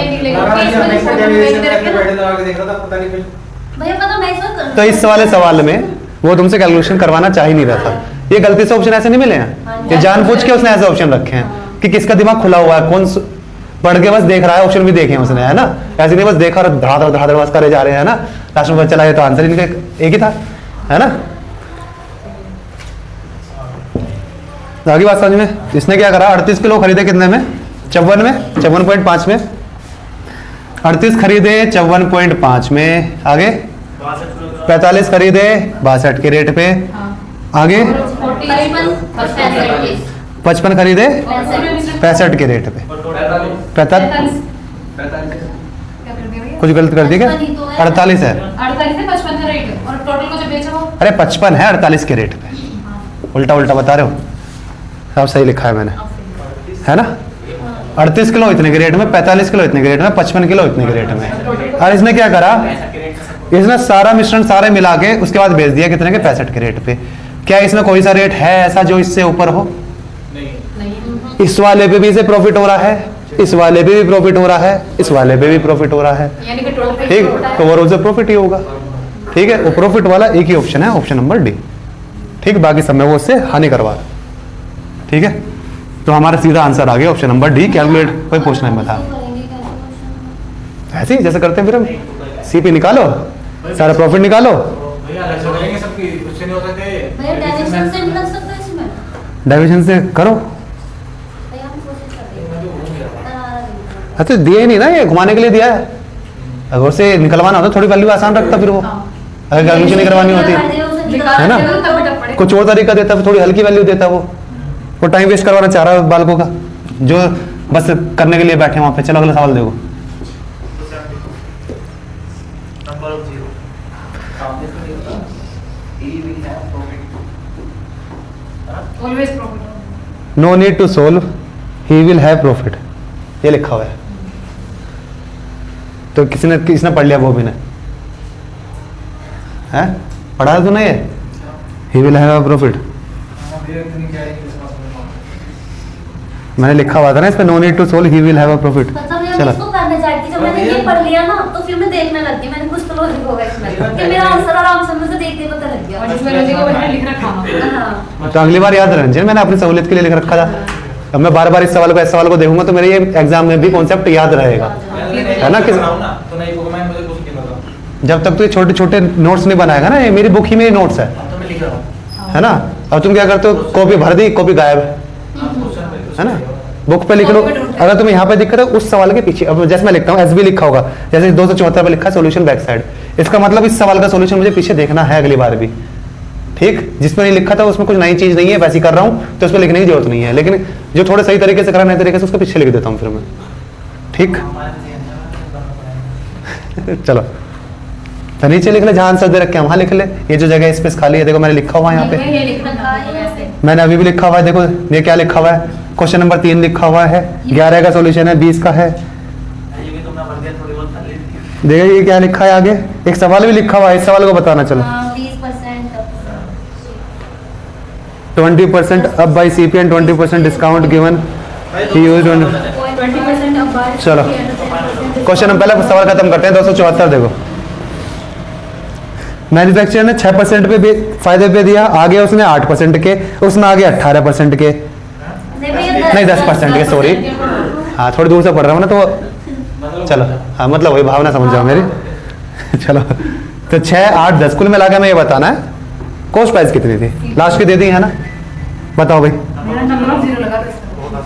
भैया पता मैं इस वक्त तो इस वाले सवाल में वो तुमसे कैलकुलेशन करवाना चाह ही नहीं रहा था। ये गलती से ऑप्शन ऐसे नहीं मिले हैं, ये जानबूझ के उसने ऐसे ऑप्शन रखे हैं कि किसका दिमाग खुला हुआ है, कौन पढ़ के बस देख रहा है, ऑप्शन भी देखे हैं उसने, है ना। ऐसे नहीं बस देखा और धड़ाधड़ बस करे जा रहे हैं ना, लास्ट में पता चला ये तो आंसर इनका एक ही था, है ना। तो आगे बात समझ में, इसने क्या करा, 38 किलो खरीदे कितने में, 54 में, 54.5 में, 38 खरीदे 54.5 में, आगे 45 खरीदे 62 के रेट पे, आगे 55 खरीदे 65 के रेट पे, 45 कुछ गलत कर दिया क्या, 48 है, 48 से 55 का रेट है और टोटल को जो बेचा वो अरे 55 है 48 के रेट पे, उल्टा उल्टा बता रहे हो, सब सही लिखा है मैंने, है ना। 38 किलो इतने के रेट में, 45 किलो इतने के रेट में, 55 किलो इतने के रेट में। और इसने क्या करा, इसने सारा मिश्रण सारे मिला के उसके बाद भेज दिया कितने के, 65 के रेट पे। क्या इसमें कोई सा रेट है ऐसा जो इससे ऊपर हो? नहीं इस वाले पे भी इसे प्रॉफिट हो रहा है, इस वाले पे भी प्रॉफिट हो रहा है, इस वाले पे भी प्रॉफिट हो रहा है, यानी कि टोटल ठीक, तो ओवरऑल से प्रॉफिट ही होगा, ठीक है। वो प्रॉफिट वाला एक ही ऑप्शन है, ऑप्शन नंबर डी, ठीक। बाकी सब में वो उससे हानि करवा रहा है, ठीक है। तो हमारा सीधा आंसर आ गया ऑप्शन नंबर डी, कैलकुलेट। कोई पूछना है बता, ऐसे ही जैसे करते हैं फिर हम, सीपी निकालो, सारा प्रॉफिट निकालो, भैया अलग से करेंगे सबकी, कुछ नहीं होता थे। भैया डायमेंशन से लग सकता है इसमें। डाइविजन से करो। भैया हम कोशिश करते अच्छा दिया ही नहीं ना, ये घुमाने के लिए दिया है, अगर उसे निकलवाना होता थोड़ी वैल्यू आसान रखता फिर वो, अगर कैलकुलेशन नहीं करवानी होती है ना, कुछ और तरीका देता, थोड़ी हल्की वैल्यू देता वो टाइम वेस्ट करवाना चाह रहा है बालकों का, जो बस करने के लिए बैठे वहां पे। चलो अगला सवाल देखो, नंबर ऑफ 0 सामने से नहीं होता, he will have profit। Always profit. No need to solve, he will have profit, ये लिखा हुआ है। तो किसने पढ़ लिया, वो भी ने है पढ़ा है तूने, ये ही विल हैव प्रॉफिट हाँ, भैया इतनी क्या है कि समझ में मैंने लिखा हुआ था ना इस पे, no need to solve, he will have profit. मतलब मैं चलो इसको करने जाती, जब मैंने ये पढ़ लिया ना तो फिर मैं देखने लगी, मैंने कुछ तो लॉजिक होगा इसमें, कि मेरा आंसर आराम से मुझे देख के पता लग गया। और जिसमें लॉजिक वो लिख रखा होगा। हाँ तो अगली बार याद रखना, मैंने अपनी सहूलियत के लिए लिख रखा था, अब मैं बार बार इस सवाल को देखूंगा तो मेरे ये एग्जाम में भी कॉन्सेप्ट याद रहेगा, है ना। तो नहीं बुक में मुझे कुछ नहीं पता, जब तक तो ये छोटे छोटे नोट्स नहीं बनाएगा ना, ये मेरी बुक ही में नोट्स है तो मैं लिख रहा हूँ। है ना। अब तुम क्या करते हो, कॉपी भर दी, कॉपी गायब, क्वेश्चन है ना। बुक पे लिख लो। अगर तुम्हें यहाँ पे दिक्कत है उस सवाल के पीछे, अब जैसे मैं लिखता हूँ SB लिखा होगा, जैसे 274 पे लिखा सोल्यूशन बैक साइड, इसका मतलब इस सवाल का सोल्यूशन मुझे पीछे देखना है अगली बार भी, ठीक। जिसमें नहीं लिखा था उसमें कुछ नई चीज नहीं है, वैसे ही कर रहा हूँ तो उसमें लिखने की जरूरत नहीं है, लेकिन जो थोड़े सही तरीके से करा नए तरीके से उसके पीछे लिख देता हूँ फिर मैं, ठीक। चलो तो नीचे लिख ले, जहां आंसर दे रखे हैं वहां लिख ले। ये जो जगह स्पेस खाली है देखो मैंने लिखा हुआ है यहाँ पे, ये लिखना है मैंने अभी भी लिखा हुआ है, देखो ये क्या लिखा हुआ है, क्वेश्चन नंबर 3 लिखा हुआ है, 11 का सोल्यूशन है, 20 का है। ये भी तुमने भर दिया थोड़ी बहुत कर ली। देखो ये क्या लिखा है आगे, एक सवाल भी लिखा हुआ है, इस सवाल को बताना। चलो 20% up by CP and 20% discount given, he used 20% अब बाहर। चलो क्वेश्चन हम पहले सवाल खत्म करते हैं। 274 देखो, मैन्युफैक्चरर ने 6% पे फायदे पे दिया, आगे उसने 8% के, उसने आगे 18% के, नहीं 10% के, सॉरी हाँ थोड़ी दूर से पढ़ रहा हूँ ना तो चलो, हाँ मतलब वही भावना समझ जाओ मेरी। चलो तो 6, 8, 10 कुल मिला के मैं ये बताना है कॉस्ट प्राइस कितनी थी, लास्ट की दे दी है ना, बताओ भाई। मेरा नंबर ऑफ जीरो लगा था।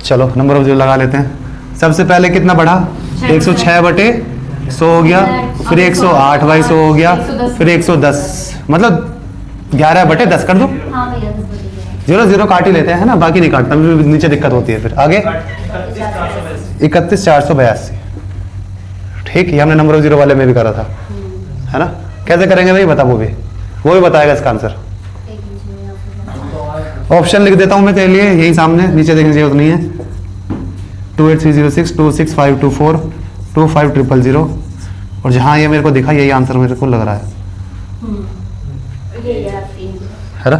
चलो नंबर ऑफ जीरो लगा लेते हैं। सबसे पहले कितना बढ़ा, 106 बटे 100 हो गया, फिर 108 बाई 100 हो गया, फिर 110, मतलब 11 बटे 10 कर दो। हाँ भैया 10 बजे गए। 0 0 काट ही लेते हैं है ना, बाकी नहीं काटता, नीचे दिक्कत होती है फिर। आगे 31,482, ठीक। ये हमने नंबर ऑफ जीरो वाले में भी करा था, है ना। कैसे करेंगे भाई बता, वो भी बताएगा इसका आंसर। एक बीच में आपको ऑप्शन लिख देता हूं मैं तेरे लिए, यही सामने, नीचे देखने की जरूरत नहीं है। 28306 26524 25000, और जहां ये मेरे को दिखा यही आंसर मेरे को लग रहा है, ये यार 3 है ना।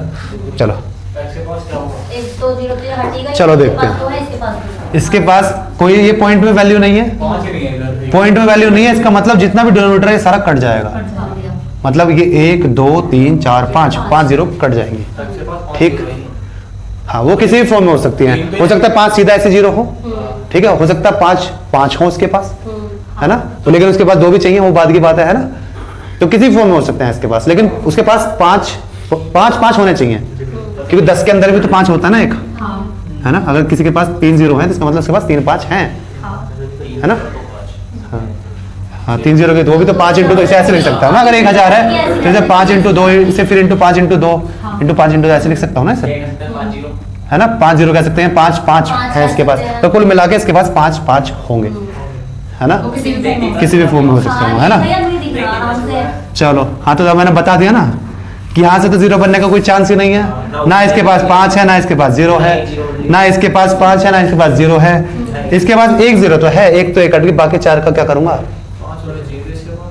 चलो इसके पास क्या होगा? 1 2 0 तो ये हटेगा। चलो इसके देखते पास हैं। तो है, इसके पास भी। इसके पास कोई ये पॉइंट में वैल्यू नहीं है, 5 ही नहीं है इधर। पॉइंट में वैल्यू नहीं है, इसका मतलब जितना भी डिनोमिनेटर है सारा कट जाएगा, हाँ भैया। मतलब ये 1 2 3 4 5 जीरो कट जाएंगे, इसके पास ठीक। हाँ वो किसी भी फॉर्म में हो सकती है, हो सकता है 5 सीधा ऐसे जीरो हो, ठीक है, हो सकता है 5 हो उसके पास, है ना, तो लेकिन उसके पास 2 भी चाहिए, वो बाद की बात है ना। तो किसी फॉर्म में हो सकते हैं इसके पास, लेकिन उसके पास 5 होने चाहिए, क्योंकि 10 के अंदर भी तो 5 होता है ना एक, है ना। अगर किसी के पास 3 जीरो है तो इसका मतलब उसके पास 3 5 हैं, है ना। हाँ 3 जीरो के तो वो भी तो 5 इंटू 2 ऐसे लिख सकता हूँ ना। अगर 1000 है तो जैसे 5 इंटू 2 से फिर इंटू 5 इंटू 2 इंटू 5 इंटू ऐसे लिख सकता हूँ ना इसे, है ना। 5 जीरो कह सकते हैं, 5 है इसके पास, तो कुल मिला के इसके पास 5 होंगे, है ना। किसी भी फॉर्म में हो सकते हैं, है ना। भैया नहीं दिख रहा आराम से। चलो हाँ, तो मैंने बता दिया ना कि यहाँ से तो जीरो बनने का कोई चांस ही नहीं है, ना इसके पास 5 है, ना इसके पास 0 है, ना इसके पास 5 है, ना इसके पास 0 है, इसके पास 1 0 तो है, एक तो एक कट गई, बाकी 4 का क्या करूंगा,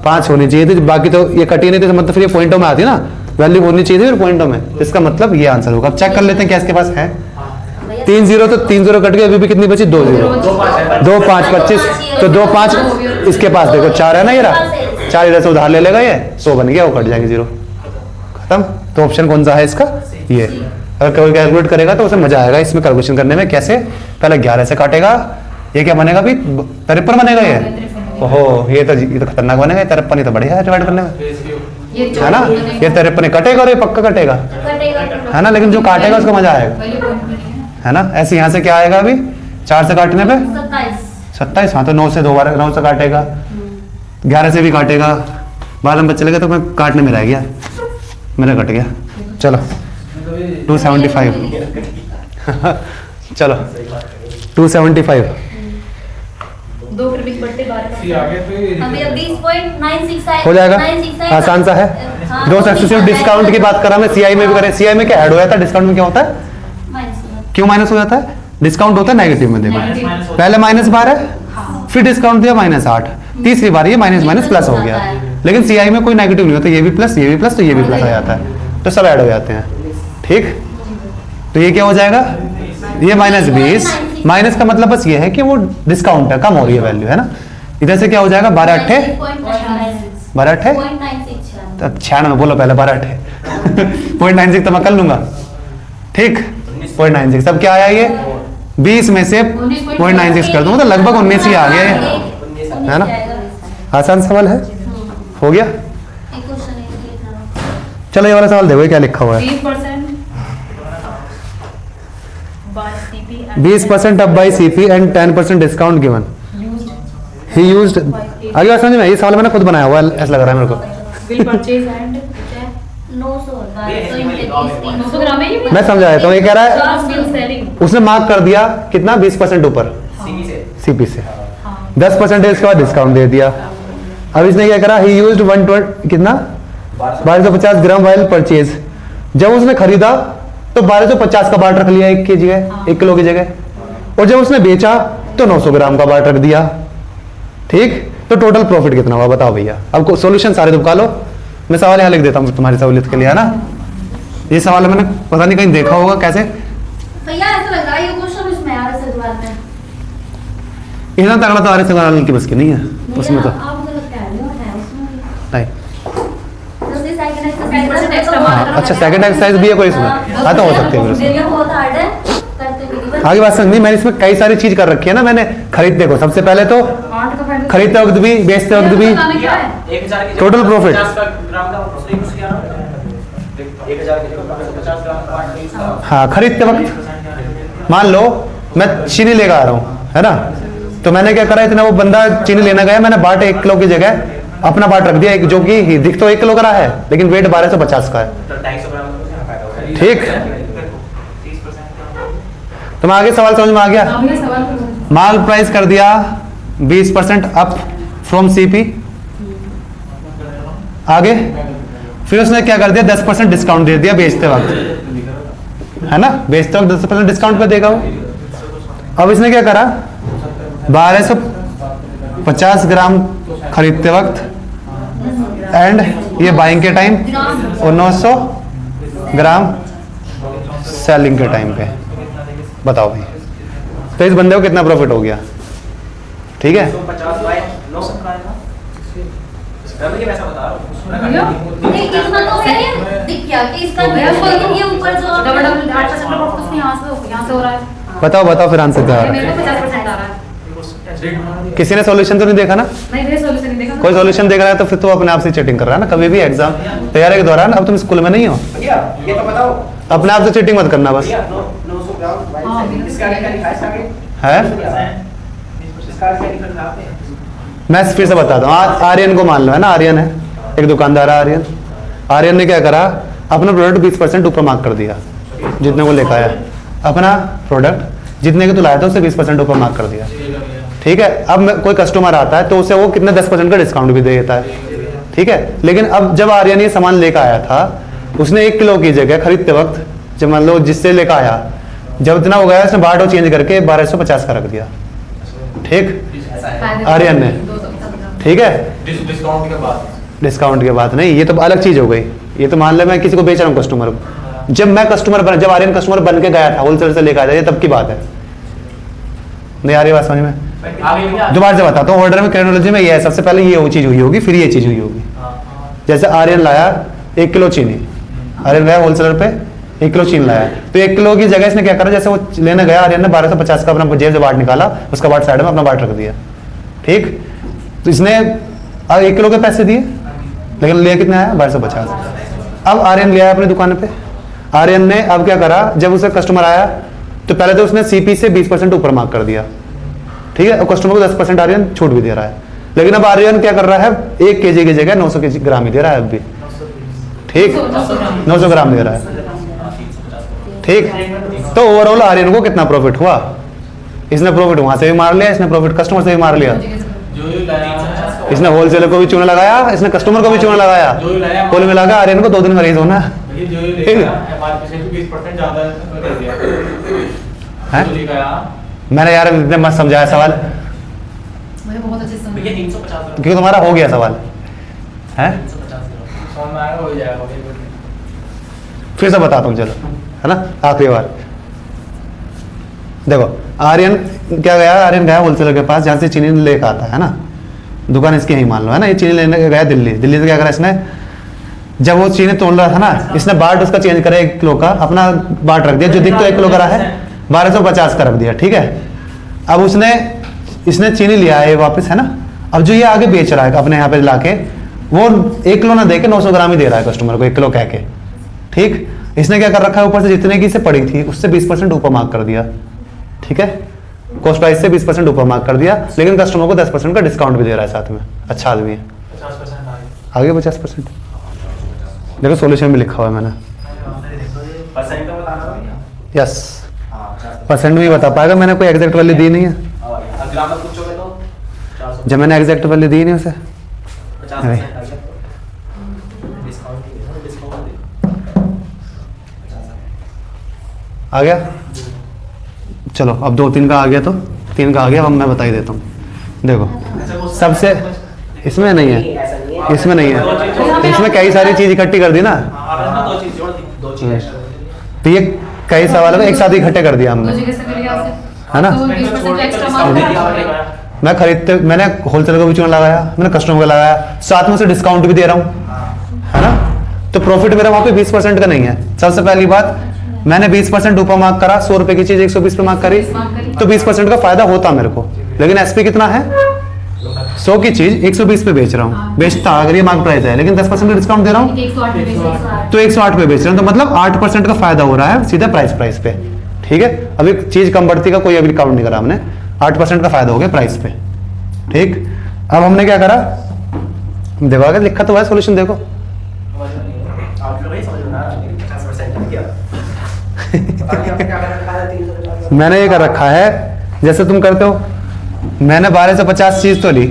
5 होनी चाहिए थी, बाकी तो ये कटी नहीं थी, तो मतलब फिर ये पॉइंटों में आती ना, वैल्यू होनी चाहिए थी फिर पॉइंटों में, इसका मतलब ये आंसर होगा। अब चेक कर लेते हैं क्या इसके पास है। 3 0 तो 3 0 कट गए, अभी भी कितनी बची, 2 0, 2 5 25, तो 2 5 इसके पास देखो 4 है ना, ये रहा 4 इधर से उधार ले लेगा, ये 100 बन गया, वो कट जाएंगे 0, खत्म। तो ऑप्शन कौन सा है इसका, ये। अगर कोई कैलकुलेट करेगा तो उसे मजा आएगा इसमें कैलकुलेशन करने में, कैसे पहले 11 से काटेगा, ये क्या बनेगा भी 53 बनेगा ये, ओहो ये तो खतरनाक बनेगा, 53 ही तो बढ़िया है डिवाइड करने में, है ना। ये 53 कटेगा और ये पक्का कटेगा, है ना, लेकिन जो काटेगा उसको मजा आएगा, है ना। ऐसे यहाँ से क्या आएगा अभी 4 से काटने पे 27, हाँ तो 9 से 2 बार 9 से काटेगा, 11 से भी काटेगा, बाद में बच्चे लगे तो मैं काटने में रह गया, मेरा कट गया। चलो 275 चलो 275 2 फिर भी बट्टे 12 आगे पे अभी 20.96 है, हो जाएगा, 96 है। आसान सा है। हाँ, दो सक्सेसिव डिस्काउंट की बात करा मैं, सीआई में भी करें, सीआई में क्या ऐड हो जाता है, डिस्काउंट में क्या होता है, क्यों माइनस हो जाता है, डिस्काउंट होता है नेगेटिव में, देखो पहले -12 फिर डिस्काउंट दिया -8, तीसरी बार ये माइनस प्लस हो गया, लेकिन सीआई में कोई नेगेटिव नहीं होता, ये भी प्लस ये भी प्लस तो ये भी प्लस आ जाता है, तो सब ऐड हो जाते हैं, ठीक। तो ये क्या हो जाएगा, ये -20, माइनस का मतलब बस ये है कि वो डिस्काउंट है, कम हो रही है वैल्यू, है ना। इधर से क्या हो जाएगा 12 8 12 8 तो 96 बोलो पहले, 12 8 0.96 तो मैं कर लूंगा, ठीक। 0.96 अब क्या आया, ये 20 में से 0.96 कर दूंगा तो लगभग 19 ही आ गया ये, है ना। आसान सवाल है, हो गया। चलो ये वाला सवाल देखो क्या लिखा हुआ है, 20% by CP 20% up by CP and 10% discount given. He used. आगे बात समझ में? ये सवाल मैंने खुद बनाया हुआ है, ऐसा लग रहा है मेरे को. Will purchase and 900 900 ग्राम है ये? मैं समझा देता हूँ. ये कह रहा है Still selling. उसने मार्क कर दिया कितना 20% ऊपर सीपी से सीपी से, हाँ. 10% इसके बाद डिस्काउंट दे दिया. अब इसने क्या करा, ही यूज्ड 120 कितना 1250 ग्राम वाइल परचेज. जब उसने खरीदा तो 1250 का बाट रख लिया 1 की जगह, 1 किलो की जगह, और जब उसने बेचा तो 900 ग्राम का बाट रख दिया. ठीक, तो टोटल प्रॉफिट कितना हुआ बताओ भैया. अब सॉल्यूशन सारे दुबका लो, मैं सवाल यहाँ लिख देता हूँ तुम्हारी सहूलियत के लिए, है ना. ये सवाल मैंने पता नहीं कहीं देखा होगा कैसे. भैया ऐसा लग रहा है ये क्वेश्चन इसमें आ रहा है सवाल में. इतना तगड़ा तो आर्य सवाल की बस की नहीं है उसमें तो. आप गलत कह रहे हो, है उसमें नहीं. दूसरी सेकंड 10% एक्सरसाइज extra हाँ, अच्छा सेकंड एक्सरसाइज भी है कोई इसमें. हाँ तो हो सकती है फिर उसमें. ये बहुत हार्ड है करते भी नहीं. आगे बात समझी. मैंने इसमें कई सारी चीज कर रखी है ना मैंने. खरीदते को सबसे पहले तो 8 का फायदा. खरीदते वक्त भी, बेचते वक्त भी. बताना क्या है? 1000 की Total profit. 50 ग्राम का प्रोसेस यूज किया ना. 1000 की जगह 50 ग्राम का पार्ट यूज किया. हाँ, खरीदते वक्त मान लो मैं चीनी लेकर आ रहा हूँ, है ना. तो मैंने क्या करा, इतना वो बंदा चीनी लेने गया, मैंने बाट 1 किलो की जगह अपना बाट रख दिया, एक जो कि दिख तो 1 किलो का रहा है लेकिन वेट 1250 का है. तो 250 ग्राम का फायदा होगा. ठीक. 30% तो मैं आगे सवाल समझ में आ गया. आप ये सवाल करो. माल प्राइस कर दिया 20% अप फ्रॉम सीपी. आगे फिर उसने क्या कर दिया, 10% डिस्काउंट दे दिया बेचते वक्त, है ना. बेचते वक्त 10% डिस्काउंट पे देगा वो. अब इसने क्या करा, 1250 ग्राम खरीदते वक्त एंड ये बाइंग के टाइम और 900 ग्राम सेलिंग के टाइम पे. बताओ भाई, तो इस बंदे को कितना प्रॉफिट हो गया. ठीक है. 150 बाय 900 का आएगा. मैं ये वैसा बता रहा हूँ. भैया नहीं इसमें तो है दिख क्या कि इसका भैया, ये ऊपर जो डबल 8% का प्रॉफिट उसमें यहाँ से हो रहा है. बताओ बताओ फिर आंसर क्या आ रहा मेरे को 50% आ रहा है. है. किसी ने सॉल्यूशन तो नहीं देखा ना. नहीं भैया सॉल्यूशन नहीं देखा. कोई सॉल्यूशन देख रहा है तो फिर तो अपने आप से चीटिंग कर रहा है ना. कभी भी एग्जाम तैयारी के दौरान, अब तुम स्कूल में नहीं हो, भैया ये तो बताओ. अपने आप से चीटिंग मत करना बस. भैया 900 ग्राम हाँ, वाइल इसका क्या लिखा है इसका आगे? है. इसका क्या लिखा है आपने? मैं फिर से बताता हूँ. आर्यन को मान लो, है ना. आर्यन है, एक दुकानदार है आर्यन. आर्यन ने क्या करा, अपना प्रोडक्ट 20% ऊपर मार्क कर दिया जितने को लेकर आया. अपना प्रोडक्ट जितने के तो लाया था उससे 20% ऊपर मार्क कर दिया. ठीक है. अब कोई कस्टमर आता है तो उसे वो कितने 10% का डिस्काउंट भी दे देता है. ठीक है. लेकिन अब जब आर्यन ये सामान लेकर आया था, उसने 1 किलो की जगह खरीदते वक्त, जब मान लो जिससे लेकर आया, जब इतना हो गया उसने बाट चेंज करके 1250 का रख दिया. ठीक. आर्यन ने. ठीक है. डिस्काउंट के बाद डिस्काउंट के बाद नहीं, ये तो अलग चीज हो गई. ये तो मान लो मैं किसी को बेच रहा हूँ कस्टमर को. जब मैं कस्टमर बना, जब आर्यन कस्टमर बन के गया था, होलसेल से लेकर आया था, ये तब की बात है. नहीं आ रही बात समझ में. आगे भैया दोबारा से बताता हूँ. ऑर्डर में क्रोनोलॉजी में ये है, सबसे पहले ये वो चीज हुई होगी, फिर ये चीज हुई होगी. जैसे आर्यन लाया 1 किलो चीनी, आर्यन गया होलसेलर पे 1 किलो चीनी लाया, तो 1 किलो की जगह इसने क्या करा, जैसे वो लेने गया आर्यन ने 1250 का अपना जेब से बाट निकाला, उसका बाट साइड में अपना बाट रख दिया. ठीक. तो इसने 1 किलो के पैसे दिए लेकिन ले कितना आया 1250. अब आर्यन ले आया अपनी दुकान पे. आर्यन ने अब क्या करा, जब उसे कस्टमर आया तो पहले तो उसने सीपी से 20% ऊपर मार्क कर दिया. ठीक है. और कस्टमर को 10% आर्यन छूट भी दे रहा है. लेकिन अब आर्यन क्या कर रहा है, 1 केजी की जगह 900 ग्राम ही दे रहा है अब भी. ठीक. 900 ग्राम दे रहा है. ठीक. तो ओवरऑल आर्यन को कितना प्रॉफिट हुआ, इसने प्रॉफिट वहां से भी मार लिया, इसने प्रॉफिट कस्टमर से भी मार लिया. जो ये लाया इसने होलसेलर को भी चूना लगाया, इसने कस्टमर को भी चूना लगाया. कुल मिला के आर्यन को 2 दिन मरीज होना है. ये जो ये लेगा एमआरपी से 20% ज्यादा कर दिया हैं? जो लेगा मैंने यार इतने मस्त समझाया सवाल, मुझे बहुत अच्छे से भैया 350 ग्राम. क्योंकि तुम्हारा हो गया सवाल है. 350 ग्राम. समझ में आएगा, हो जाएगा. फिर से बताता हूँ चलो, है ना. आखिरी बार देखो. आर्यन क्या गया, आर्यन गया होलसेलर के पास जहाँ से चीनी लेकर आता है ना. दुकान इसकी ही मान लो, है ना. ये चीनी लेने गया दिल्ली. दिल्ली से क्या करा इसने, जब वो चीनी तोल रहा था ना, इसने बाट उसका चेंज करा 1 किलो का, अपना बाट रख दिया जो दिख तो 1 किलो का रहा है, 1250 का रख दिया. ठीक है. अब इसने चीनी लिया है वापस, है ना. अब जो ये आगे बेच रहा है अपने यहाँ पे लाके, वो 1 किलो ना दे के 900 ग्राम ही दे रहा है कस्टमर को 1 किलो कह के. ठीक. इसने क्या कर रखा है, ऊपर से जितने की से पड़ी थी उससे 20% ऊपर मार्क कर दिया. ठीक है, कॉस्ट प्राइस से 20% ऊपर मार्क कर दिया, लेकिन कस्टमर को 10% का डिस्काउंट भी दे रहा है साथ में। अच्छा आदमी है। 50% आ गया 50%। देखो सॉल्यूशन भी लिखा हुआ है मैंने। परसेंट तो बताना होगा। यस, हाँ 50%। परसेंट भी बता पाएगा, मैंने कोई एग्जैक्ट वैल्यू दी नहीं है। और ग्रामर पूछोगे तो 400। जब मैंने एग्जैक्ट वैल्यू दी नहीं उसे। 50% आ गया तो डिस्काउंट आ गया। चलो अब 2-3 का आ गया, तो 3 का आ गया, अब मैं बता ही देता हूँ। देखो सबसे इसमें नहीं है, ऐसा नहीं है। इसमें नहीं है, इसमें कई सारी चीज इकट्ठी कर दी ना, हाँ, आपने इसमें 2 चीज जोड़ दी। 2 चीज एक्स्ट्रा दे दिया। तो ये कई सवालों को एक साथ इकट्ठे कर दिया तो हमने, जी कैसे करिए आपसे, है ना। तो 20% एक्स्ट्रा मार्क मैं खरीदते, मैंने होलसेल का भी चूना लगाया, मैंने कस्टमर का लगाया, साथ में से डिस्काउंट भी दे रहा हूँ, है ना। तो प्रॉफिट मेरा वहां पे 20% का नहीं है। सबसे पहली बात, मैंने 20% ऊपर मार्क करा, 100 रुपए की चीज 120 पे मार्क करी, तो 20% का फायदा होता मेरे को। लेकिन एसपी कितना है, 100 की चीज 120 पे बेच रहा हूँ, बेचता अगर ये मार्क प्राइस है, लेकिन 10% का डिस्काउंट दे रहा हूँ 108 पे बेचेंगे। तो 108 पे बेच रहे हैं, तो मतलब 8% का फायदा हो रहा है सीधा प्राइस पे। ठीक है, अभी चीज कम बढ़ती का कोई अभी काउंट नहीं करा हमने, 8% का फायदा हो गया प्राइस पे। ठीक, अब हमने क्या करा, देखो आगे लिखा तो है सॉल्यूशन, देखो आप लोग ही समझना, 50% क्या पता नहीं आपने क्या कर रखा है 300 का। मैंने ये कर रखा है, जैसे तुम करते हो, मैंने 12 से 50 चीज तो ली,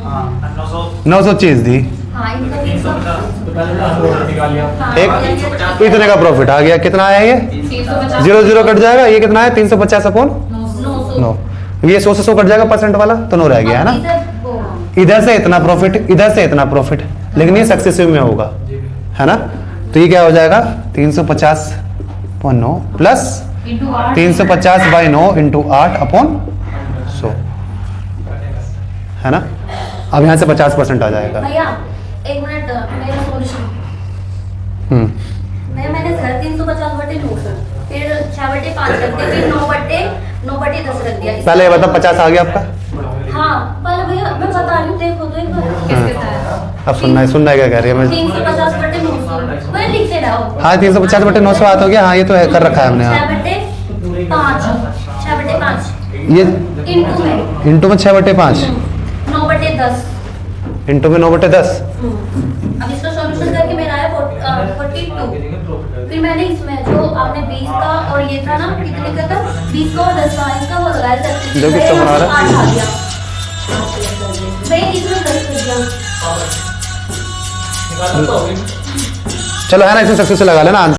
हाँ 900 900 चीज दी, हाँ इनका 350 तो पहले ना वो निकाल लिया। ठीक, इतने का प्रॉफिट आ गया। कितना आया ये, 350 0 0 कट जाएगा, ये कितना है 350 अपॉन 900 9, ये 100 से 100 कट जाएगा परसेंट वाला, तो 9 रह गया, है ना। इधर से इतना प्रॉफिट, इधर से इतना प्रॉफिट, लेकिन ये सक्सेसिव में होगा, है ना। तो ये क्या हो जाएगा 350/9 प्लस 350/9 इंटू 8 अपॉन 100, है ना। अब यहाँ से 50% आ जाएगा। भैया एक मिनट, मेरा सॉल्यूशन मैंने सर 350/900 फिर 6/5 रख दिया, फिर 9/10 रख दिया। पहले ये बता 50 आ गया आपका। हाँ पहले भैया मैं बता रही हूँ, देखो तो एक बार किसके साथ अब सुनना है क्या कह रही है मैं। 350/900 मैं लिखते रहो। हाँ 350/900 आता हो गया, हाँ ये तो है, कर रखा है हमने। हाँ 6/5 ये इंटू में इंटू में 6/5 9/10। इंटू में 9/10। अब इसका सॉल्यूशन करके मेरा आया 42। फिर मैंने इसमें जो आपने 20 का और ये था ना, कितने का था, 20 का और 10 का, इसका वो लगाया सकते जो कितना बना रहा है? 8 आ गया भाई, इसमें 10 कर दिया। चलो है ना, इसे सक्सेस लगा लेना।